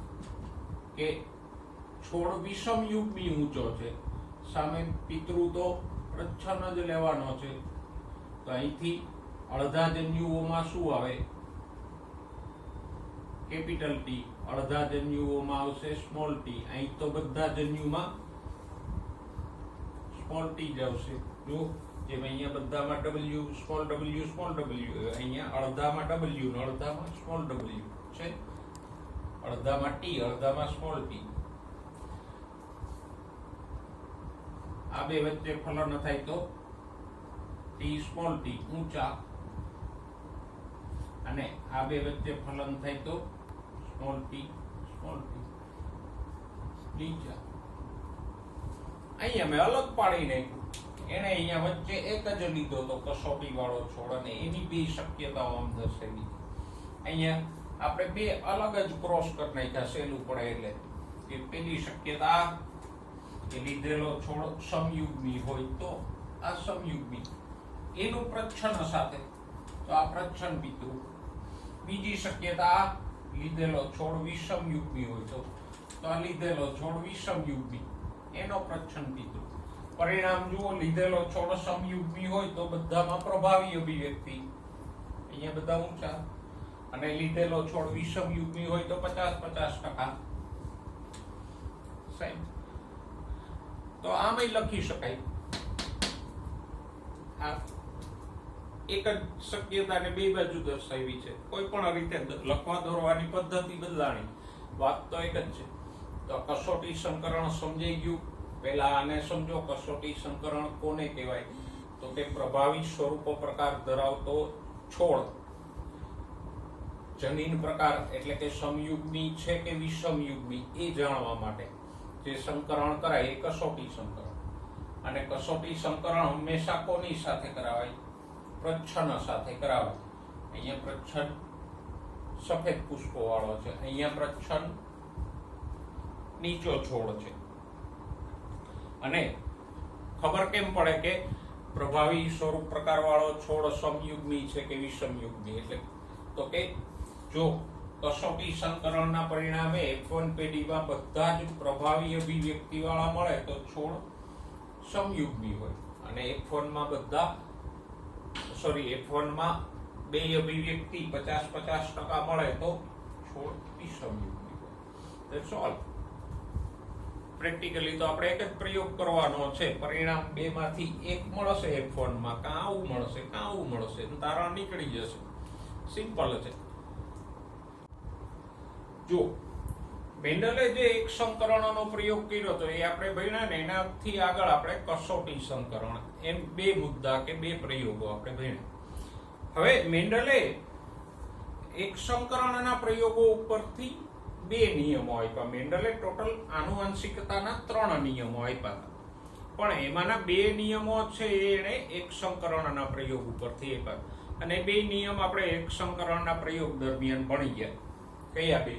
કે છોડ વિષમયુગ્મી ઊંચો છે, સામે પિતૃ તો પ્રચ્છન્ન જ લેવાનો છે, તો અહીંથી અડધા જન્યુઓમાં શું આવે? Capital T. અડધા જન્યુઓમાં આવશે સ્મોલ ટી. અહીં તો બધા જન્યુમાં સ્મોલ ટી જ આવશે. જો જેમ અહીંયા બધામાં W, સ્મોલ w, અહીંયા અડધામાં W ને અડધામાં સ્મોલ w છે. અડધામાં ટી, અડધામાં સ્મોલ ટી. આ બે વચ્ચે ફલન થાય તો ટી સ્મોલ ટી ઊંચા, અને આ બે વચ્ચે ફલન થાય તો સ્મોલ ટી નીચા. અહીંયા મેં અલગ પાડી નાખ્યું. એને અહીંયા વચ્ચે એક જ લીધો તો કસોટી વાળો છોડ, અને એની બે શક્યતાઓ આમ દર્શાવી. અહીંયા આપણે બે અલગ જ ક્રોસ કરી નાખ્યા સહેલું પડે એટલે. કે પેલી શક્યતા કે લીધેલો છોડ સમયુગ્મી હોય તો આ સમયુગ્મી, એનું પ્રચ્છન્ન સાથે તો આ પ્રચ્છન્ન પિતૃ. બીજી શક્યતા, લીધેલો છોડ વિષમયુગ્મી હોય તો આ લીધેલો છોડ વિષમયુગ્મી, એનો પ્રચ્છન્ન પિતૃ. પરિણામ જુઓ, લીધેલો છોડ સમયુગ્મી હોય તો બધામાં પ્રભાવી અભિવ્યક્તિ, અહીંયા બધા ઊંચા, અને લીધેલો છોડ વિષમયુગ્મી હોય તો 50-50%. સાહેબ તો આમય લખી શકાય. આ એક જ શક્યતાને બે બાજુ દર્શાવી છે. કોઈ પણ રીતે લખવા દોરવાની પદ્ધતિ બદલાણી, વાત તો એક જ છે. તો કસોટી સંકરણ સમજાઈ ગયું. પહેલા આને સમજો. કસોટી સંકરણ કોને કહેવાય? તો તે પ્રભાવી સ્વરૂપો પ્રકાર ધરાવતો છોડ, જનીન પ્રકાર એટલે કે સમયુગ્મી છે કે વિષમયુગ્મી એ જાણવા માટે જે સંકરણ કરાય એ કસોટી સંકરણ. અને કસોટી સંકરણ હંમેશા કોની સાથે કરાવાય? પ્રચ્છન્ન સાથે કરાવાય. અહીંયા પ્રચ્છન્ન સફેદ પુષ્પો વાળો છે, અહીંયા પ્રચ્છન્ન નીચો છોડ છે. અને ખબર કેમ પડે કે પ્રભાવી સ્વરૂપ પ્રકાર વાળો છોડ સમયુગ્મી છે કે વિષમયુગ્મી? એટલે તો કે જો કસોટી સંકરણના પરિણામે F1 પેઢીમાં બધા જ પ્રભાવી અભિવ્યક્તિ વાળા મળે તો છોડ સમયુગ્મી હોય, અને F1 માં બે અભિવ્યક્તિ 50-50% મળે તો છોડ વિષમયુગ્મી હોય. That's all. પ્રેક્ટિકલી તો આપણે એક જ પ્રયોગ કરવાનો છે. પરિણામ બે માંથી એક મળશે F1 માં, કાં આવું મળશે કાં આવું મળશે, તારણ નીકળી જશે. સિમ્પલ છે. જો મેન્ડલે જે એક સંકરણનો પ્રયોગ કર્યો હતો એ આપણે ભણ્યા ને, એનાથી આગળ આપણે કસોટી સંકરણ, એમ બે મુદ્દા કે બે પ્રયોગો આપણે ભણ્યા. હવે મેન્ડલે એક સંકરણના પ્રયોગો ઉપરથી બે નિયમો આપ્યા. મેન્ડલે ટોટલ આનુવંશિકતાના 3 નિયમો આપ્યા હતા, પણ એમાંના બે નિયમો છે એને એક સંકરણના પ્રયોગ ઉપરથી આપ્યા. અને બે નિયમ આપણે એક સંકરણના પ્રયોગ દરમિયાન ભણી ગયા. કયા બે?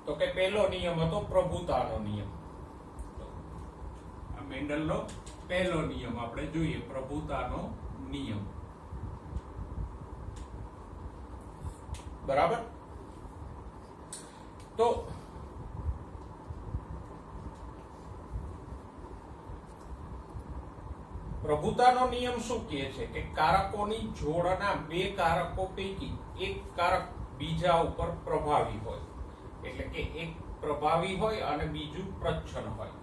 તો કે પહેલો નિયમ હતો પ્રભુતાનો નિયમ. આ મેન્ડલનો પહેલો નિયમ આપણે જોઈએ, પ્રભુતાનો નિયમ. બરાબર. તો પ્રભુતાનો નિયમ શું કહે છે કે કારકોની જોડના બે કારકો પૈકી એક કારક બીજા ઉપર પ્રભાવી હોય. એટલે કે એક પ્રભાવી હોય અને બીજું પ્રચ્છન્ન હોય.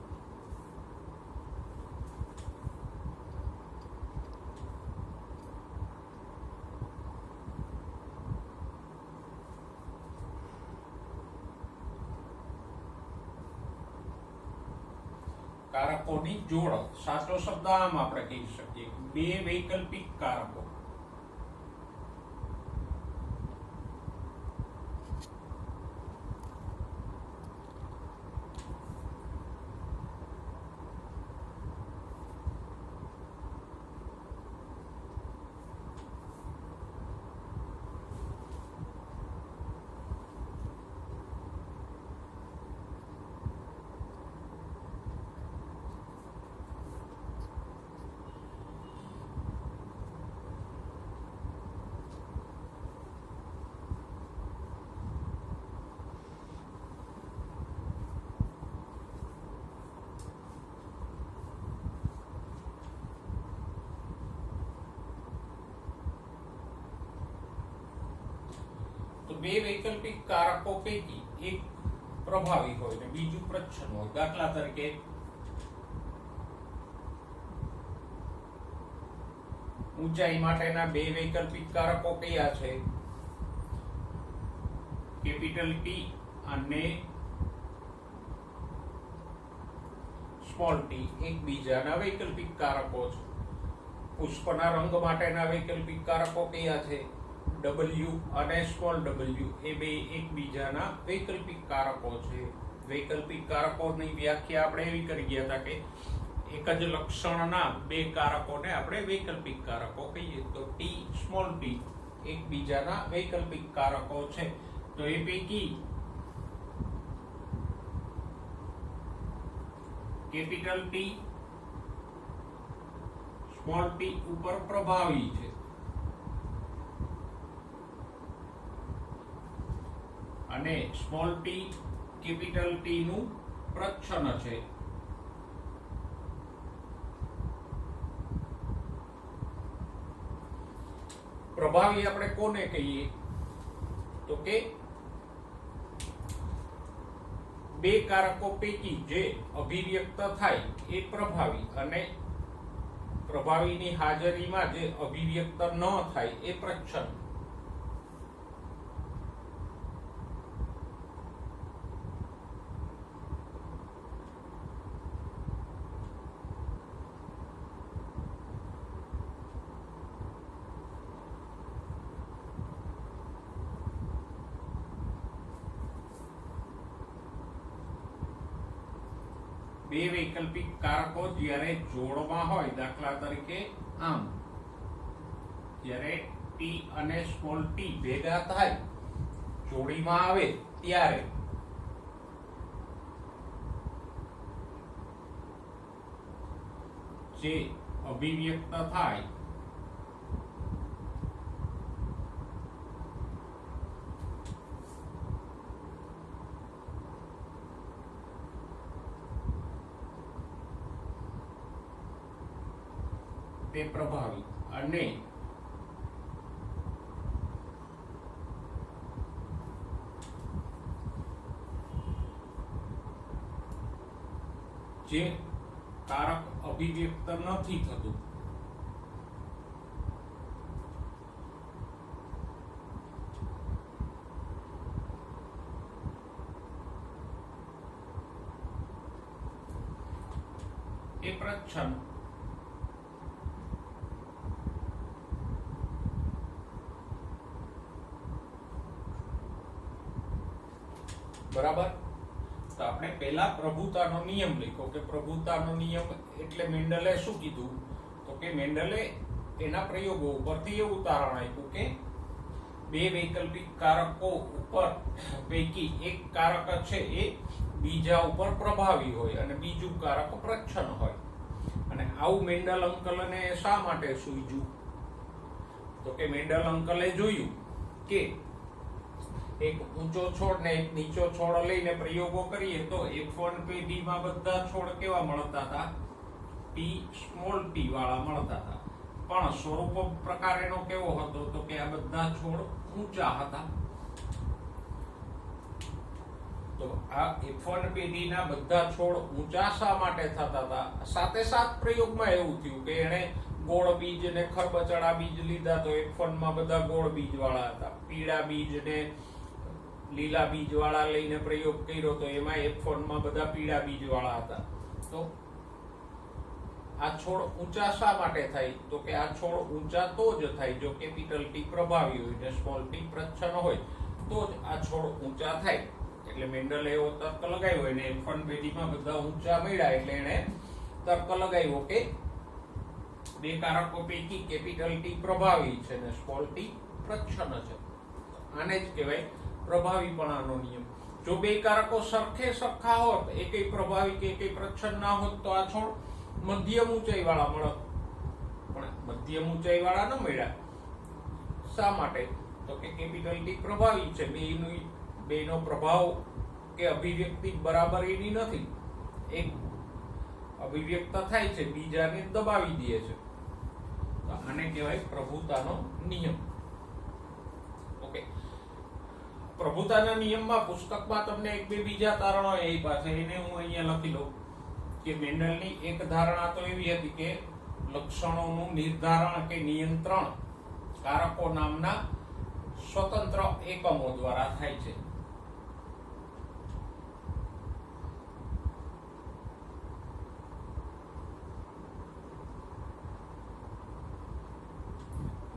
કારકોની જોડ, સાચો શબ્દ આમ આપણે કહી શકીએ, બે વૈકલ્પિક કારકો. બે વૈકલ્પિક કારકો પૈકી એક પ્રભાવી હોય ને બીજું પ્રચ્છન્ન હોય. દાખલા તરીકે ઊંચાઈ માટેના બે વૈકલ્પિક કારકો કયા છે? કેપિટલ ટી અને સ્મોલ ટી એકબીજાના વૈકલ્પિક કારકો છે. પુષ્પના રંગ માટેના વૈકલ્પિક કારકો કયા છે? W અને સ્મોલ w એ બે એકબીજાના વૈકલ્પિક કારકો છે. વૈકલ્પિક કારકોની વ્યાખ્યા આપણે એવી કરી ગયા હતા કે એક જ લક્ષણના બે કારકોને આપણે વૈકલ્પિક કારકો કહીએ. તો ટી, સ્મોલ ટી એકબીજાના વૈકલ્પિક કારકો છે. તો એ પૈકી કેપિટલ ટી સ્મોલ ટી ઉપર પ્રભાવી છે અને સ્મોલ ટી કેપિટલ ટી નું પ્રચ્છન્ન છે. પ્રભાવી આપણે કોને કહીએ? તો કે બે કારકો પૈકી જે અભિવ્યક્ત થાય એ પ્રભાવી અને પ્રભાવીની હાજરીમાં જે અભિવ્યક્ત ન થાય એ પ્રચ્છન્ન. બે વૈકલ્પિક કારકો જ્યારે જોડમાં હોય, દાખલા તરીકે આમ, જ્યારે ટી અને સ્મોલ ટી ભેગા થાય, જોડીમાં આવે ત્યારે જે અભિવ્યક્ત થાય તે પ્રભાવી અને જે કારક અભિવ્યક્ત નથી થતું. એ પ્રચ્છન્ન. બરાબર. તો આપણે પહેલા પ્રભુતાનો નિયમ લખ્યો કે પ્રભુતાનો નિયમ એટલે મેન્ડલે શું કીધું, તો કે મેન્ડલે એના પ્રયોગો ઉપરથી એવું તારણ આપ્યું કે બે વૈકલ્પિક કારકો ઉપર પૈકી એક કારક છે એ બીજા ઉપર પ્રભાવી હોય અને બીજું કારક પ્રચ્છન્ન હોય. અને આવું મેન્ડલ અંકલને શા માટે સૂઝ્યું, તો કે મેન્ડલ અંકલે જોયું કે એક ઊંચો છોડ ને એક નીચો છોડ લઈને પ્રયોગો કરીએ તો F1 પેઢી માં બધા છોડ કેવા મળતા હતા, p સ્મોલ p વાળા મળતા હતા. પણ સ્વરૂપ પ્રકાર એનો કેવો હતો, તો કે આ બધા છોડ ઊંચા હતા. તો આ F1 પેઢીના બધા છોડ ઊંચા શા માટે થતા હતા? સાથે સાથ પ્રયોગમાં એવું થયું કે એને ગોળ બીજ ને ખરબચડા બીજ લીધા તો F1 માં બધા ગોળ બીજ વાળા હતા. પીળા બીજ ને લીલા બીજ વાળા લઈને પ્રયોગ કર્યો તો એમાં F1 માં બધા પીળા બીજ વાળા હતા. તો આ છોડ ઊંચા શા માટે થાય, તો કે આ છોડ ઊંચા તો જ થાય જો કેપિટલ T પ્રભાવી હોય ને સ્મોલ t પ્રચ્છન્ન હોય તો જ આ છોડ ઊંચા થાય. એટલે મેન્ડલે એવો તર્ક લગાવ્યો એને F1 પેઢીમાં બધા ઊંચા મળ્યા એટલે એને તર્ક લગાવ્યો કે બે કારકો પૈકી કેપિટલ T પ્રભાવી છે ને સ્મોલ t પ્રચ્છન્ન છે. આને જ કહેવાય પ્રભાવીપણાનો નિયમ. જો બે કારકો સરખે સરખા હોત, એકેય પ્રભાવી કે એકેય પ્રચ્છન્ન ના હોત તો આ છોડ મધ્યમ ઊંચાઈ વાળા મળત. પણ મધ્યમ ઊંચાઈ વાળા ન મળ્યા. શા માટે, તો કે કેપિટલ T પ્રભાવી છે. બેનો પ્રભાવ કે અભિવ્યક્તિ બરાબર એની નથી. એક અભિવ્યક્ત થાય છે, બીજાને દબાવી દે છે. તો આને કહેવાય પ્રભુતાનો નિયમ. ઓકે, પ્રભુતાના નિયમમાં પુસ્તકમાં તમને એક બે બીજા તારણો એ પાસે એને હું અહીંયા લખી લઉં કે મેન્ડલની એક ધારણા તો એવી હતી કે લક્ષણોનું નિર્ધારણ કે નિયંત્રણ કારકો નામના સ્વતંત્ર એકમો દ્વારા થાય છે.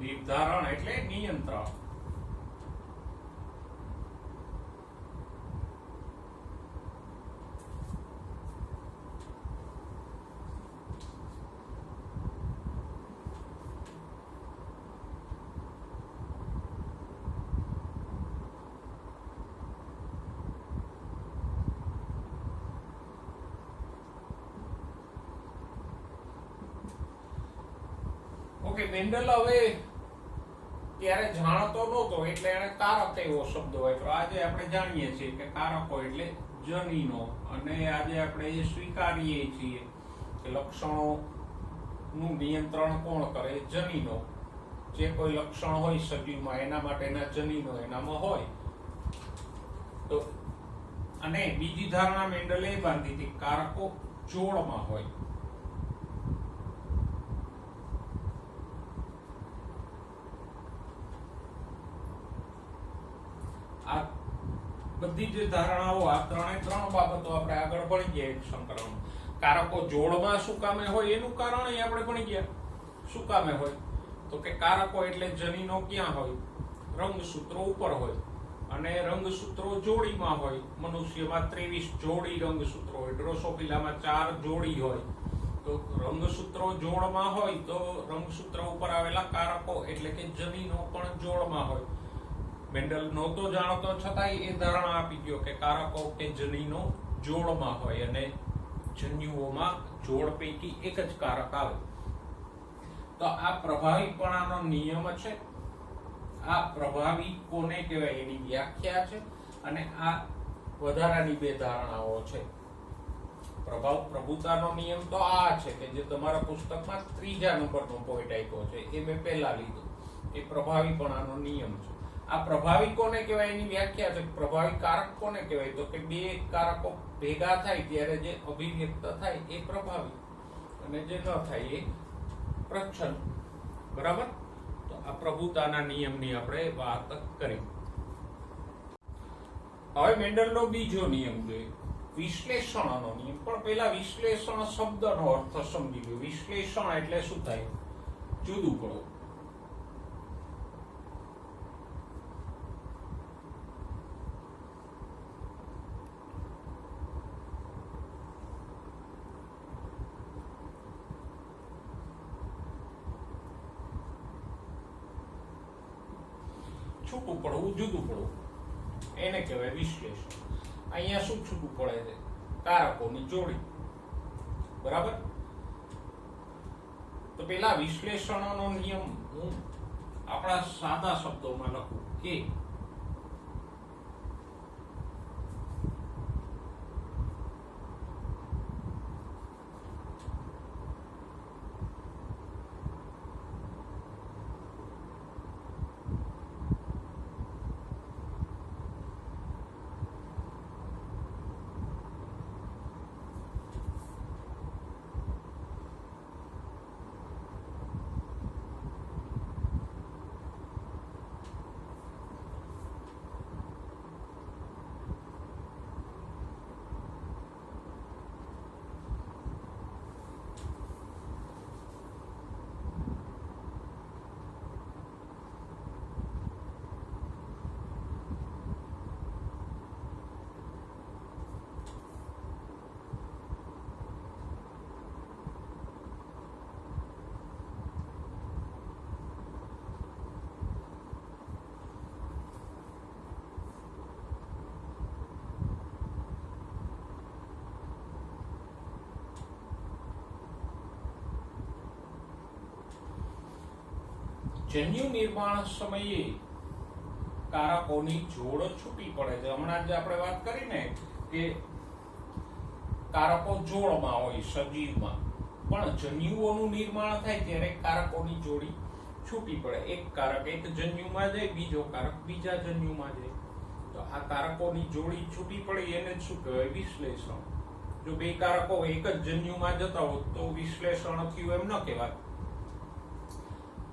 નિર્ધારણ એટલે નિયંત્રણ. ઓકે, મેન્ડલ હવે ત્યારે જાણતો નહોતો એટલે એને કારક એવો શબ્દ વાપર્યો. આજે આપણે જાણીએ છીએ કે કારકો એટલે જનીનો, અને આજે આપણે એ સ્વીકારીએ છીએ કે લક્ષણોનું નિયંત્રણ કોણ કરે? જનીનો. જે કોઈ લક્ષણ હોય સજીવમાં એના માટેના જનીનો એનામાં હોય. તો અને બીજી ધારણા મેન્ડલે બાંધી હતી કારકો જોડમાં હોય. આ બધી જે ધારણાઓ, આ ત્રણ બાબતો આપણે આગળ ભણી ગયા. એક સંકરણ કારકો જોડમાં શું કામે હોય એનું કારણ આપણે ભણી ગયા. શું કામે હોય, તો કે કારકો એટલે જનીનો ક્યાં હોય? રંગસૂત્રો ઉપર હોય, અને રંગસૂત્રો જોડીમાં હોય. મનુષ્યમાં 23 જોડી રંગસૂત્રો હોય, ડ્રોસોફિલામાં 4 જોડી હોય. તો રંગસૂત્રો જોડમાં હોય તો રંગસૂત્ર ઉપર આવેલા કારકો એટલે કે જનીનો પણ જોડમાં હોય. મેન્ડલ નહોતો જાણતો છતાંય એ ધારણા આપી ગયો કે કારકો કે જનીનો જોડમાં હોય અને જન્યુઓમાં જોડ પૈકી એક જ કારક આવે. તો આ પ્રભાવીપણાનો નિયમ છે. આ પ્રભાવી કોને કહેવાય એની વ્યાખ્યા છે, અને આ વધારાની બે ધારણાઓ છે. પ્રભુતાનો નિયમ તો આ છે કે જે તમારા પુસ્તકમાં 3જા નંબરનો પોઈન્ટ આપ્યો છે, એ મેં પહેલા લીધું. એ પ્રભાવીપણાનો નિયમ છે. આ પ્રભાવી કોને કહેવાય એની વ્યાખ્યા છે. પ્રભાવી કારક કોને કહેવાય? તો કે બે કારકો ભેગા થાય ત્યારે જે અભિવ્યક્ત થાય એ પ્રભાવી, અને જે ન થાય એ પ્રચ્છન્ન. બરાબર? તો આ પ્રભુતાના નિયમની આપણે વાત કરી. હવે મેન્ડલનો બીજો નિયમ જોઈએ, વિશ્લેષણનો નિયમ. પણ પેલા વિશ્લેષણ શબ્દનો અર્થ સમજી લો. વિશ્લેષણ એટલે શું થાય? જુદું પડવું. છૂટું પડવું, જુદું પડવું, એને કહેવાય વિશ્લેષણ. અહીંયા શું છૂટું પડે છે? કારકોની જોડી. બરાબર? તો પેલા વિશ્લેષણનો નિયમ હું આપણા સાદા શબ્દોમાં લખું કે જન્યુ નિર્માણ સમયે કારકોની જોડ છૂટી પડે છે. હમણાં જે આપણે વાત કરી ને કે કારકો જોડમાં હોય સજીવમાં, પણ જન્યુઓનું નિર્માણ થાય ત્યારે કારકોની જોડી છૂટી પડે. એક કારક એક જન્યુમાં જાય, બીજો કારક બીજા જન્યુમાં જાય. તો આ કારકોની જોડી છૂટી પડી એને શું કહેવાય? વિશ્લેષણ. જો બે કારકો એક જ જન્યુમાં જતા હોત તો વિશ્લેષણ થયું એમ ન કહેવાય.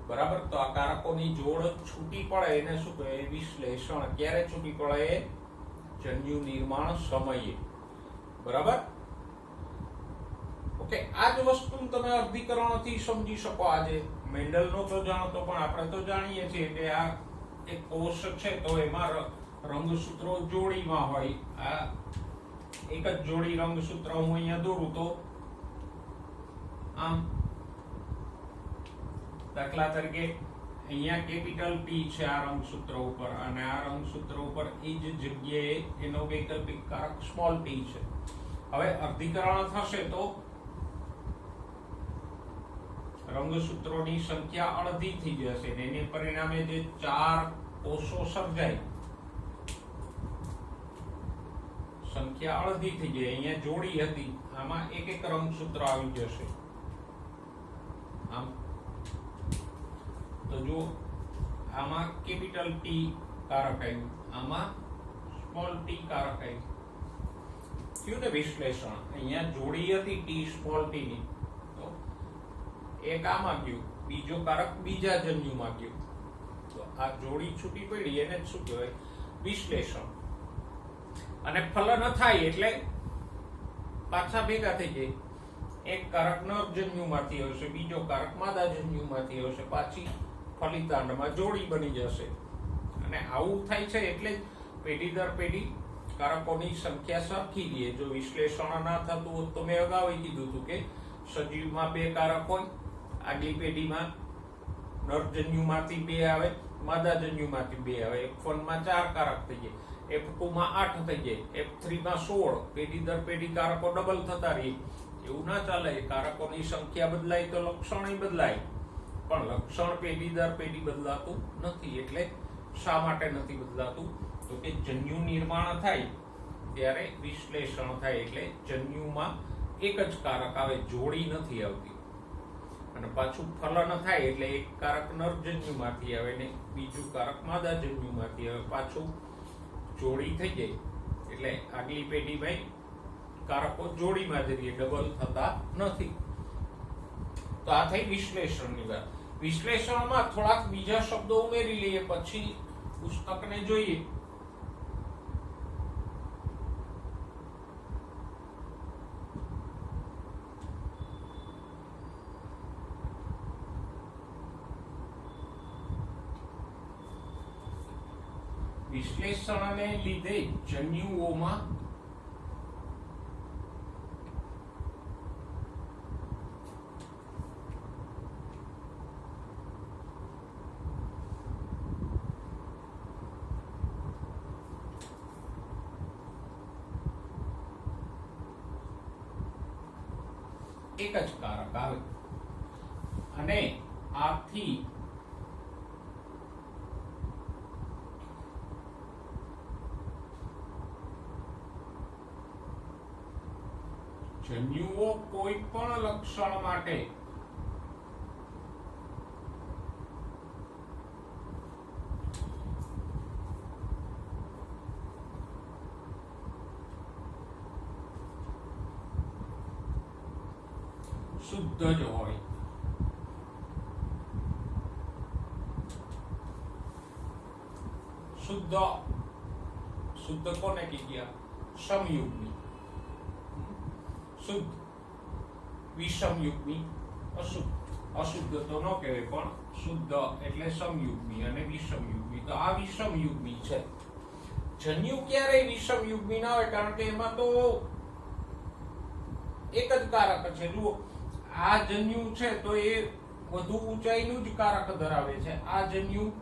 બરાબર? તો આ કારકોની જોડ છૂટી પડે એને શું કહેવાય? વિશ્લેષણ. ક્યારે છૂટી પડે? જન્યુ નિર્માણ સમયે. બરાબર? ઓકે, આ જ વસ્તુ તમે અર્ધીકરણથી સમજી શકો. આજે મેન્ડલનો તો જાણતો, પણ આપણે તો જાણીએ છીએ કે આ એક કોષ છે તો એમાં રંગસૂત્રો જોડીમાં હોય. આ એક જ જોડી રંગસૂત્ર હું અહીંયા દોરું તો આમ, દાખલા તરીકે અહીંયા કેપિટલ P છે આ રંગસૂત્ર ઉપર, અને આ રંગસૂત્ર ઉપર એ જ જગ્યાએ એનો વૈકલ્પિક કારક સ્મોલ p છે. હવે અર્ધીકરણ થશે તો રંગસૂત્રોની સંખ્યા અડધી થઈ જશે, અને એને પરિણામે જે 4 કોષો સર્જાય, સંખ્યા અડધી થઈ જાય. અહીંયા જોડી હતી, આમાં એક એક રંગસૂત્ર આવી જશે. આમ તો જો આમાં કેપિટલ P કારક આવ્યું, આમાં સ્મોલ p કારક આવ્યું. થયું ને વિશ્લેષણ? અહીંયા જોડી હતી T સ્મોલ t ની, તો એક આમાં ગયું, બીજો કારક બીજા જન્યુમાં ગયું. તો આ જોડી છૂટી પડી એને શું કહેવાય? વિશ્લેષણ. અને ફલન થાય એટલે પાછા ભેગા થઈ જાય. એક કારક નર જન્યુમાંથી હશે, બીજો કારક માદા જન્યુમાંથી હશે, પાછી ફલિતાંડમાં જોડી બની જશે. અને આવું થાય છે એટલે પેઢી દર પેઢી કારકોની સંખ્યા સરખી રહે. જો વિશ્લેષણ ના થતું હોત તો મેં અગાઉ કીધું હતું કે સજીવમાં 2 કારક હોય, આગલી પેઢીમાં નરજન્યુમાંથી 2 આવે, માદા જન્યુમાંથી 2 આવે. F1 માં 4 કારક થઈ જાય, F2 માં 8 થઈ જાય, F3 માં 16. પેઢી દર પેઢી કારકો ડબલ થતા રહે. એવું ના ચાલે. કારકોની સંખ્યા બદલાય તો લક્ષણ બદલાય, પણ લક્ષણ પેઢી દર પેઢી બદલાતું નથી. એટલે શા માટે નથી બદલાતું? તો કે જન્યુ નિર્માણ થાય ત્યારે વિશ્લેષણ થાય, એટલે જન્યુમાં એક જ કારક આવે, જોડી નથી આવતી. અને પાછું ફલન થાય એટલે એક કારક નરજન્યુમાંથી આવે ને બીજું કારક માદાજન્યુમાંથી આવે, પાછું જોડી થઈ જાય એટલે આગલી પેઢીમાં કારકો જોડીમાં જ રહે, ડબલ થતા નથી. તો આ થઈ વિશ્લેષણની વાત. વિશ્લેષણમાં થોડાક બીજા શબ્દો ઉમેરી લઈએ પછી પુસ્તકને જોઈએ. વિશ્લેષણને લીધે જન્યુઓમાં એક જ કારક આવે અને આથી જન્યુઓ કોઈ પણ લક્ષણ માટે શુદ્ધ જ હોય. શુદ્ધ કોને કીધા? સમયુગ્મી. શુદ્ધ, વિષમયુગ્મી, અશુદ્ધ. અશુદ્ધ તો ન કહેવાય પણ શુદ્ધ એટલે સમયુગ્મી અને વિષમયુગ્મી. તો આ વિષમયુગ્મી છે. જન્યુ ક્યારેય વિષમયુગ્મી ના હોય કારણ કે એમાં તો એક જ કારક છે. જુઓ, આ જન્યુ છે તો એ વધુ ઊંચાઈનું જ કારક ધરાવે છે, આ જન્યુ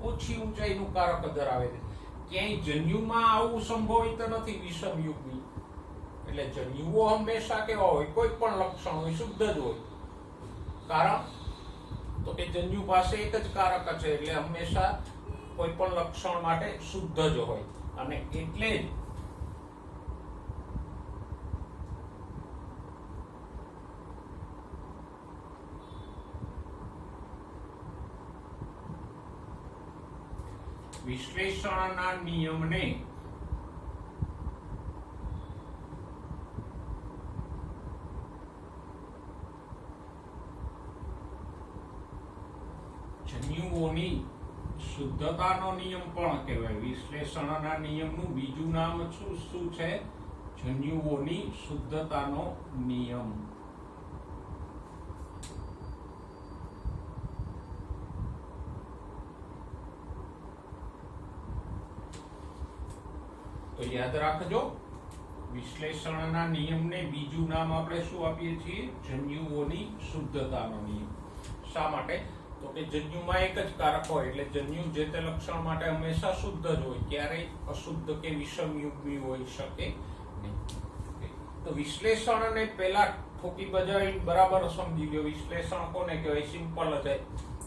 ઓછી ઊંચાઈનું કારક ધરાવે છે. ક્યાંય જન્યુમાં આવું સંભવિત નથી વિષમયુગ્મી. એટલે જન્યુઓ હંમેશા કેવા હોય? કોઈ પણ લક્ષણ હોય શુદ્ધ જ હોય. કારણ તો કે જન્યુ પાસે એક જ કારક છે એટલે હંમેશા કોઈ પણ લક્ષણ માટે શુદ્ધ જ હોય. અને એટલે જ વિશ્લેષણના નિયમને જન્યુઓની શુદ્ધતાનો નિયમ પણ કહેવાય. વિશ્લેષણના નિયમનું બીજું નામ શું છે? જન્યુઓની શુદ્ધતાનો નિયમ. તો યાદ રાખજો, વિશ્લેષણના નિયમને બીજું નામ આપણે શું આપીએ છીએ? જન્યુઓની શુદ્ધતાનો નિયમ. શા માટે? તો કે જન્યુમાં એક જ કારક હોય એટલે જન્યુ જે તે લક્ષણ માટે હંમેશા શુદ્ધ જ હોય, ક્યારેય અશુદ્ધ કે વિષમયુગ્મી હોઈ શકે નહીં. તો વિશ્લેષણને પહેલા ઠોકી બજાવી બરાબર સમજી લો. વિશ્લેષણ કોને કહેવાય? સિમ્પલ છે.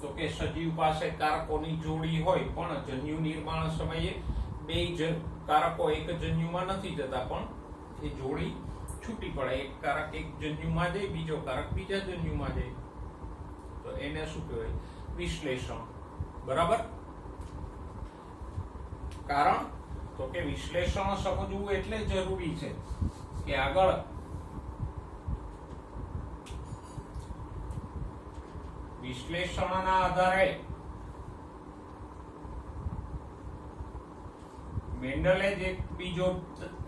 તો કે સજીવ પાસે કારકોની જોડી હોય પણ જન્યુ નિર્માણ સમયે બે કારકો એક જન્યુમાં નથી જતા પણ એ જોડી છૂટી પડે. એક કારક એક જન્યુમાં જાય, બીજો કારક બીજા જન્યુમાં જાય. તો એને શું કહેવાય? વિશ્લેષણ. બરાબર? કારણ તો કે વિશ્લેષણ સમજવું એટલે જરૂરી છે કે આગળ વિશ્લેષણના આધારે મેન્ડલે જ એક બીજો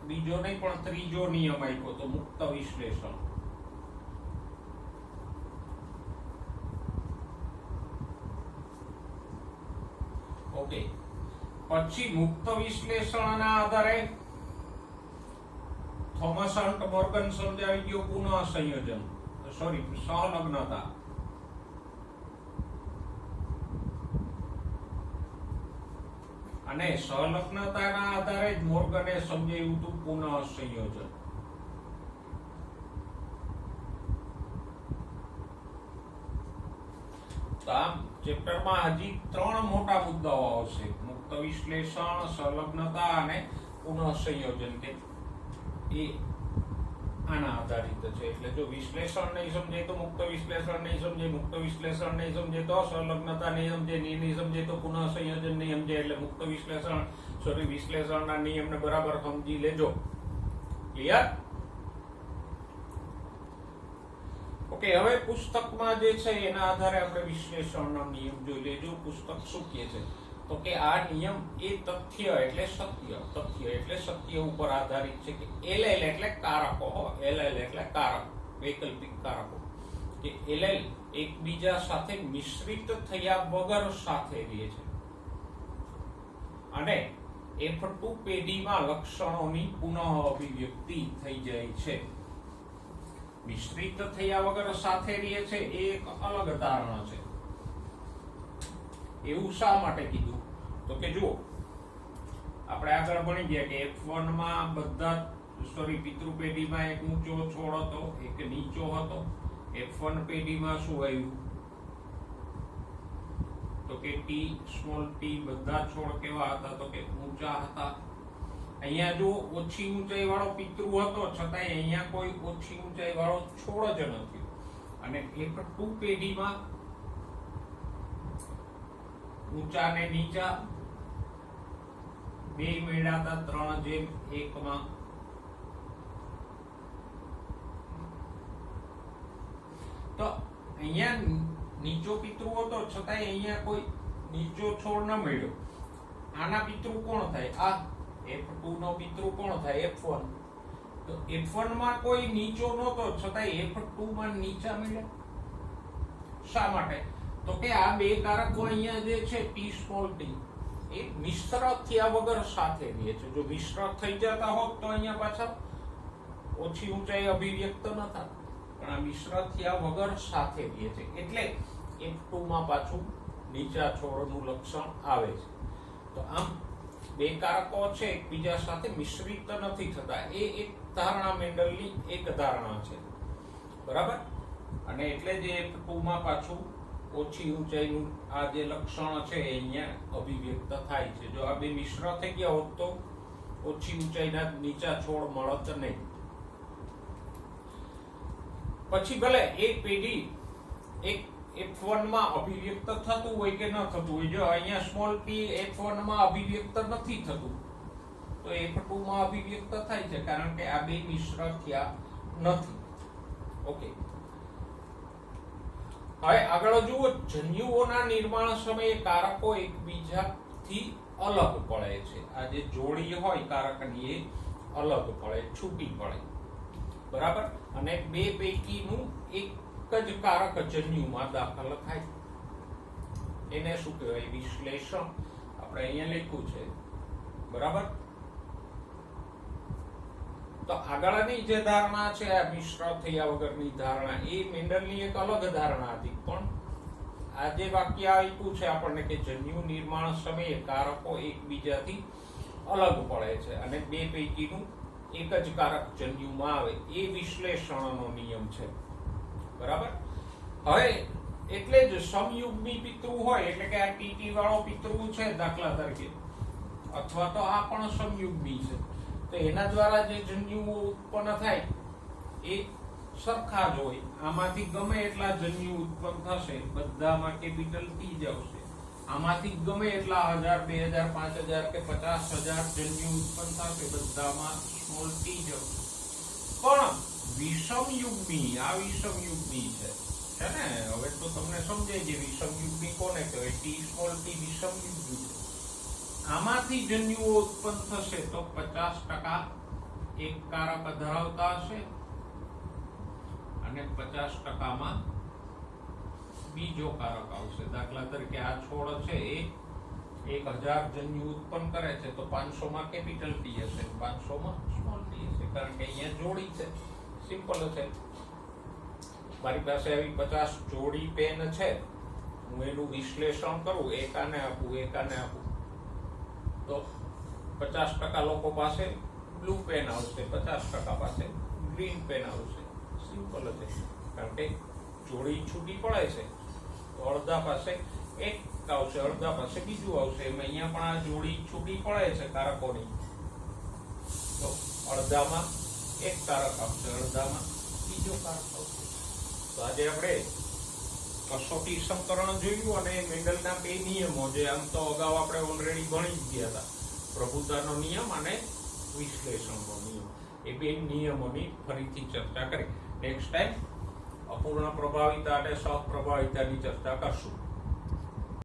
નહીં પણ ત્રીજો નિયમ આપ્યો તો મુક્ત વિશ્લેષણ. ઓકે, પછી મુક્ત વિશ્લેષણના આધારે થોમસ હન્ટ મોર્ગન સમજાવી ગયો પુનઃ સંયોજન, સોરી સહલગ્નતા. અને સહલગ્નતાના આધારે જ મોર્ગને સમજાવ્યું હતું પુનઃ સંયોજન. તો આ ચેપ્ટરમાં હજી 3 મોટા મુદ્દાઓ આવશે: મુક્ત વિશ્લેષણ, સહલગ્નતા અને પુનઃ સંયોજન. કે એ આના આધારિત છે. એટલે જો વિશ્લેષણ નહીં સમજે તો મુક્ત વિશ્લેષણ નહીં સમજે, મુક્ત વિશ્લેષણ નહીં સમજે તો સંલગ્નતા નહીં સમજે, નહીં સમજે તો પુનઃ સંયોજન નહીં સમજે. એટલે મુક્ત વિશ્લેષણના નિયમને બરાબર સમજી લેજો. ક્લિયર? ઓકે, હવે પુસ્તકમાં જે છે એના આધારે આપણે વિશ્લેષણનો નિયમ જોઈ લેજો. પુસ્તક શું કહે છે તો કે આ નિયમ એ તથ્ય એટલે સત્ય ઉપર આધારિત છે કે LL એટલે કારકો, LL એટલે કારક, વૈકલ્પિક કારકો, કે LL એકબીજા સાથે મિશ્રિત થયા વગર સાથે રહે છે અને F2 પેઢીમાં લક્ષણોની પુનઃ અભિવ્યક્તિ થઈ જાય છે. મિશ્રિત થયા વગર સાથે રહે છે એ એક અલગ ધારણા છે. એવું શા માટે કીધું તો કે જુઓ, આપણે આગળ ભણી ગયા કે F1 માં પિતૃ પેઢીમાં એક ઊંચો છોડ હતો, એક નીચો હતો. F1 પેઢીમાં શું આવ્યું તો કે t બધા છોડ કેવા હતા તો કે ઊંચા હતા. અહીંયા જો ઓછી ઊંચાઈ વાળો પિતૃ હતો છતાંય અહીંયા કોઈ ઓછી ઊંચાઈ વાળો છોડ જ નથી. અને F2 પેઢીમાં ઊંચા ને નીચા બે મેળાતા 3:1 માં. તો અહીંયા નીચો પિતૃ હતો છતાંય અહીંયા કોઈ નીચો છોડ ન મળ્યો. આના પિતૃ કોણ થાય? આ F2 નો પિતૃ કોણ થાય? F1. તો F1 માં કોઈ નીચો નહોતો છતાંય F2 માં નીચા મળ્યા. શા માટે? તો કે આ બે કારકો અહીંયા જે છે t એ મિશ્ર થયા વગર સાથે રહે છે. જો મિશ્ર થઈ જતા હોત તો અહીંયા પાછા ઓછી ઊંચાઈ અભિવ્યક્ત ન થાત, પણ આ મિશ્ર થયા વગર સાથે રહે છે એટલે F2 માં પાછું નીચા છોડનું લક્ષણ આવે છે. તો આમ બે કારકો છે એકબીજા સાથે મિશ્રિત નથી થતા. એ એક ધારણા મેન્ડલની એક ધારણા છે, બરાબર. અને એટલે જ F2 માં પાછું ઓછી ઊંચાઈનું આ જે લક્ષણ છે અહીંયા અભિવ્યક્ત થાય છે. જો આ બે મિશ્ર થઈ ગયા હોત તો ઓછી ઊંચાઈના નીચા છોડ મળત નહીં. પછી ભલે એક પેઢી એક F1 માં અભિવ્યક્ત થતું હોય કે ન થતું હોય, જો અહીંયા સ્મોલ p F1 માં અભિવ્યક્ત નથી થતું તો F2 માં અભિવ્યક્ત થાય છે, કારણ કે આ બે મિશ્ર થયા નથી. ઓકે, હવે આગળ જુઓ, જન્યુઓના નિર્માણ સમયે કારકો એકબીજાથી અલગ પડે છે. આ જે જોડી હોય કારકની એ અલગ પડે, છૂટી પડે, બરાબર. અને બે પૈકીનું એક જ કારક જન્યુમાં દાખલ થાય. એને શું કહેવાય? વિશ્લેષણ. આપણે અહીંયા લખ્યું છે, બરાબર. તો આગળની જે ધારણા છે આ મિશ્ર થયા વગરની ધારણા, એ મેન્ડલની એક અલગ ધારણા હતી. પણ આ જે વાક્ય આપ્યું છે આપણને કે જન્યુ નિર્માણ સમયે કારકો એકબીજાથી અલગ પડે છે અને બે પૈકીનું એક જ કારક જન્યુમાં આવે, એ વિશ્લેષણનો નિયમ છે, બરાબર. હવે એટલે જ સમયુગ્મી પિતૃ હોય એટલે કે આ ટીટી વાળો પિતૃ છે દાખલા તરીકે, અથવા તો આ પણ સમયુગ્મી છે, તો એના દ્વારા જે જન્યુઓ ઉત્પન્ન થાય એ સરખા જ હોય. આમાંથી ગમે એટલા જન્યુ ઉત્પન્ન થશે બધામાં કેપિટલ T જ આવશે. આમાંથી ગમે એટલા 1000, 2000, 5000 કે 50000 જન્યુ ઉત્પન્ન થશે બધામાં સ્મોલ t જ આવશે. પણ વિષમયુગ્મી, આ વિષમયુગ્મી છે ને. હવે તો તમને સમજાય કે વિષમયુગ્મી કોને કહેવાય? t સ્મોલ t વિષમયુગ્મી છે. આમાંથી જન્યુઓ ઉત્પન્ન થશે તો 50% એક કારક ધરાવતા હશે અને 50% માં બીજો કારક આવશે. દાખલા તરીકે આ છોડ છે એ 1000 જન્યુ ઉત્પન્ન કરે છે તો 500 માં કેપિટલ T હશે, 500 માં સ્મોલ t હશે, કારણ કે અહીંયા જોડી છે. સિમ્પલ છે. મારી પાસે આવી 50 જોડી પેન છે, હું એનું વિશ્લેષણ કરું, એક આને આપું, એક આને આપું, તો 50% લોકો પાસે બ્લુ પેન આવશે, 50% પાસે ગ્રીન પેન આવશે. સિમ્પલ છે. કારણ કે જોડી છૂટી પડે છે તો અડધા પાસે એક આવશે, અડધા પાસે બીજું આવશે. એમ અહીંયા પણ આ જોડી છૂટી પડે છે કારકોની, તો અડધામાં એક કારક આવશે, અડધામાં બીજો કારક આવશે. તો આજે આપણે કસોટી સમીકરણ જોયું અને મેન્ડલના બે નિયમો, જે આમ તો અગાઉ આપણે ઓલરેડી ભણી જ ગયા હતા, પ્રભુતાનો નિયમ અને વિશ્લેષણનો નિયમ. એ બે નિયમોની ફરીથી ચર્ચા કરી. નેક્સ્ટ ટાઈમ અપૂર્ણ પ્રભાવિતા અને સહપ્રભાવિતાની ચર્ચા કરશું.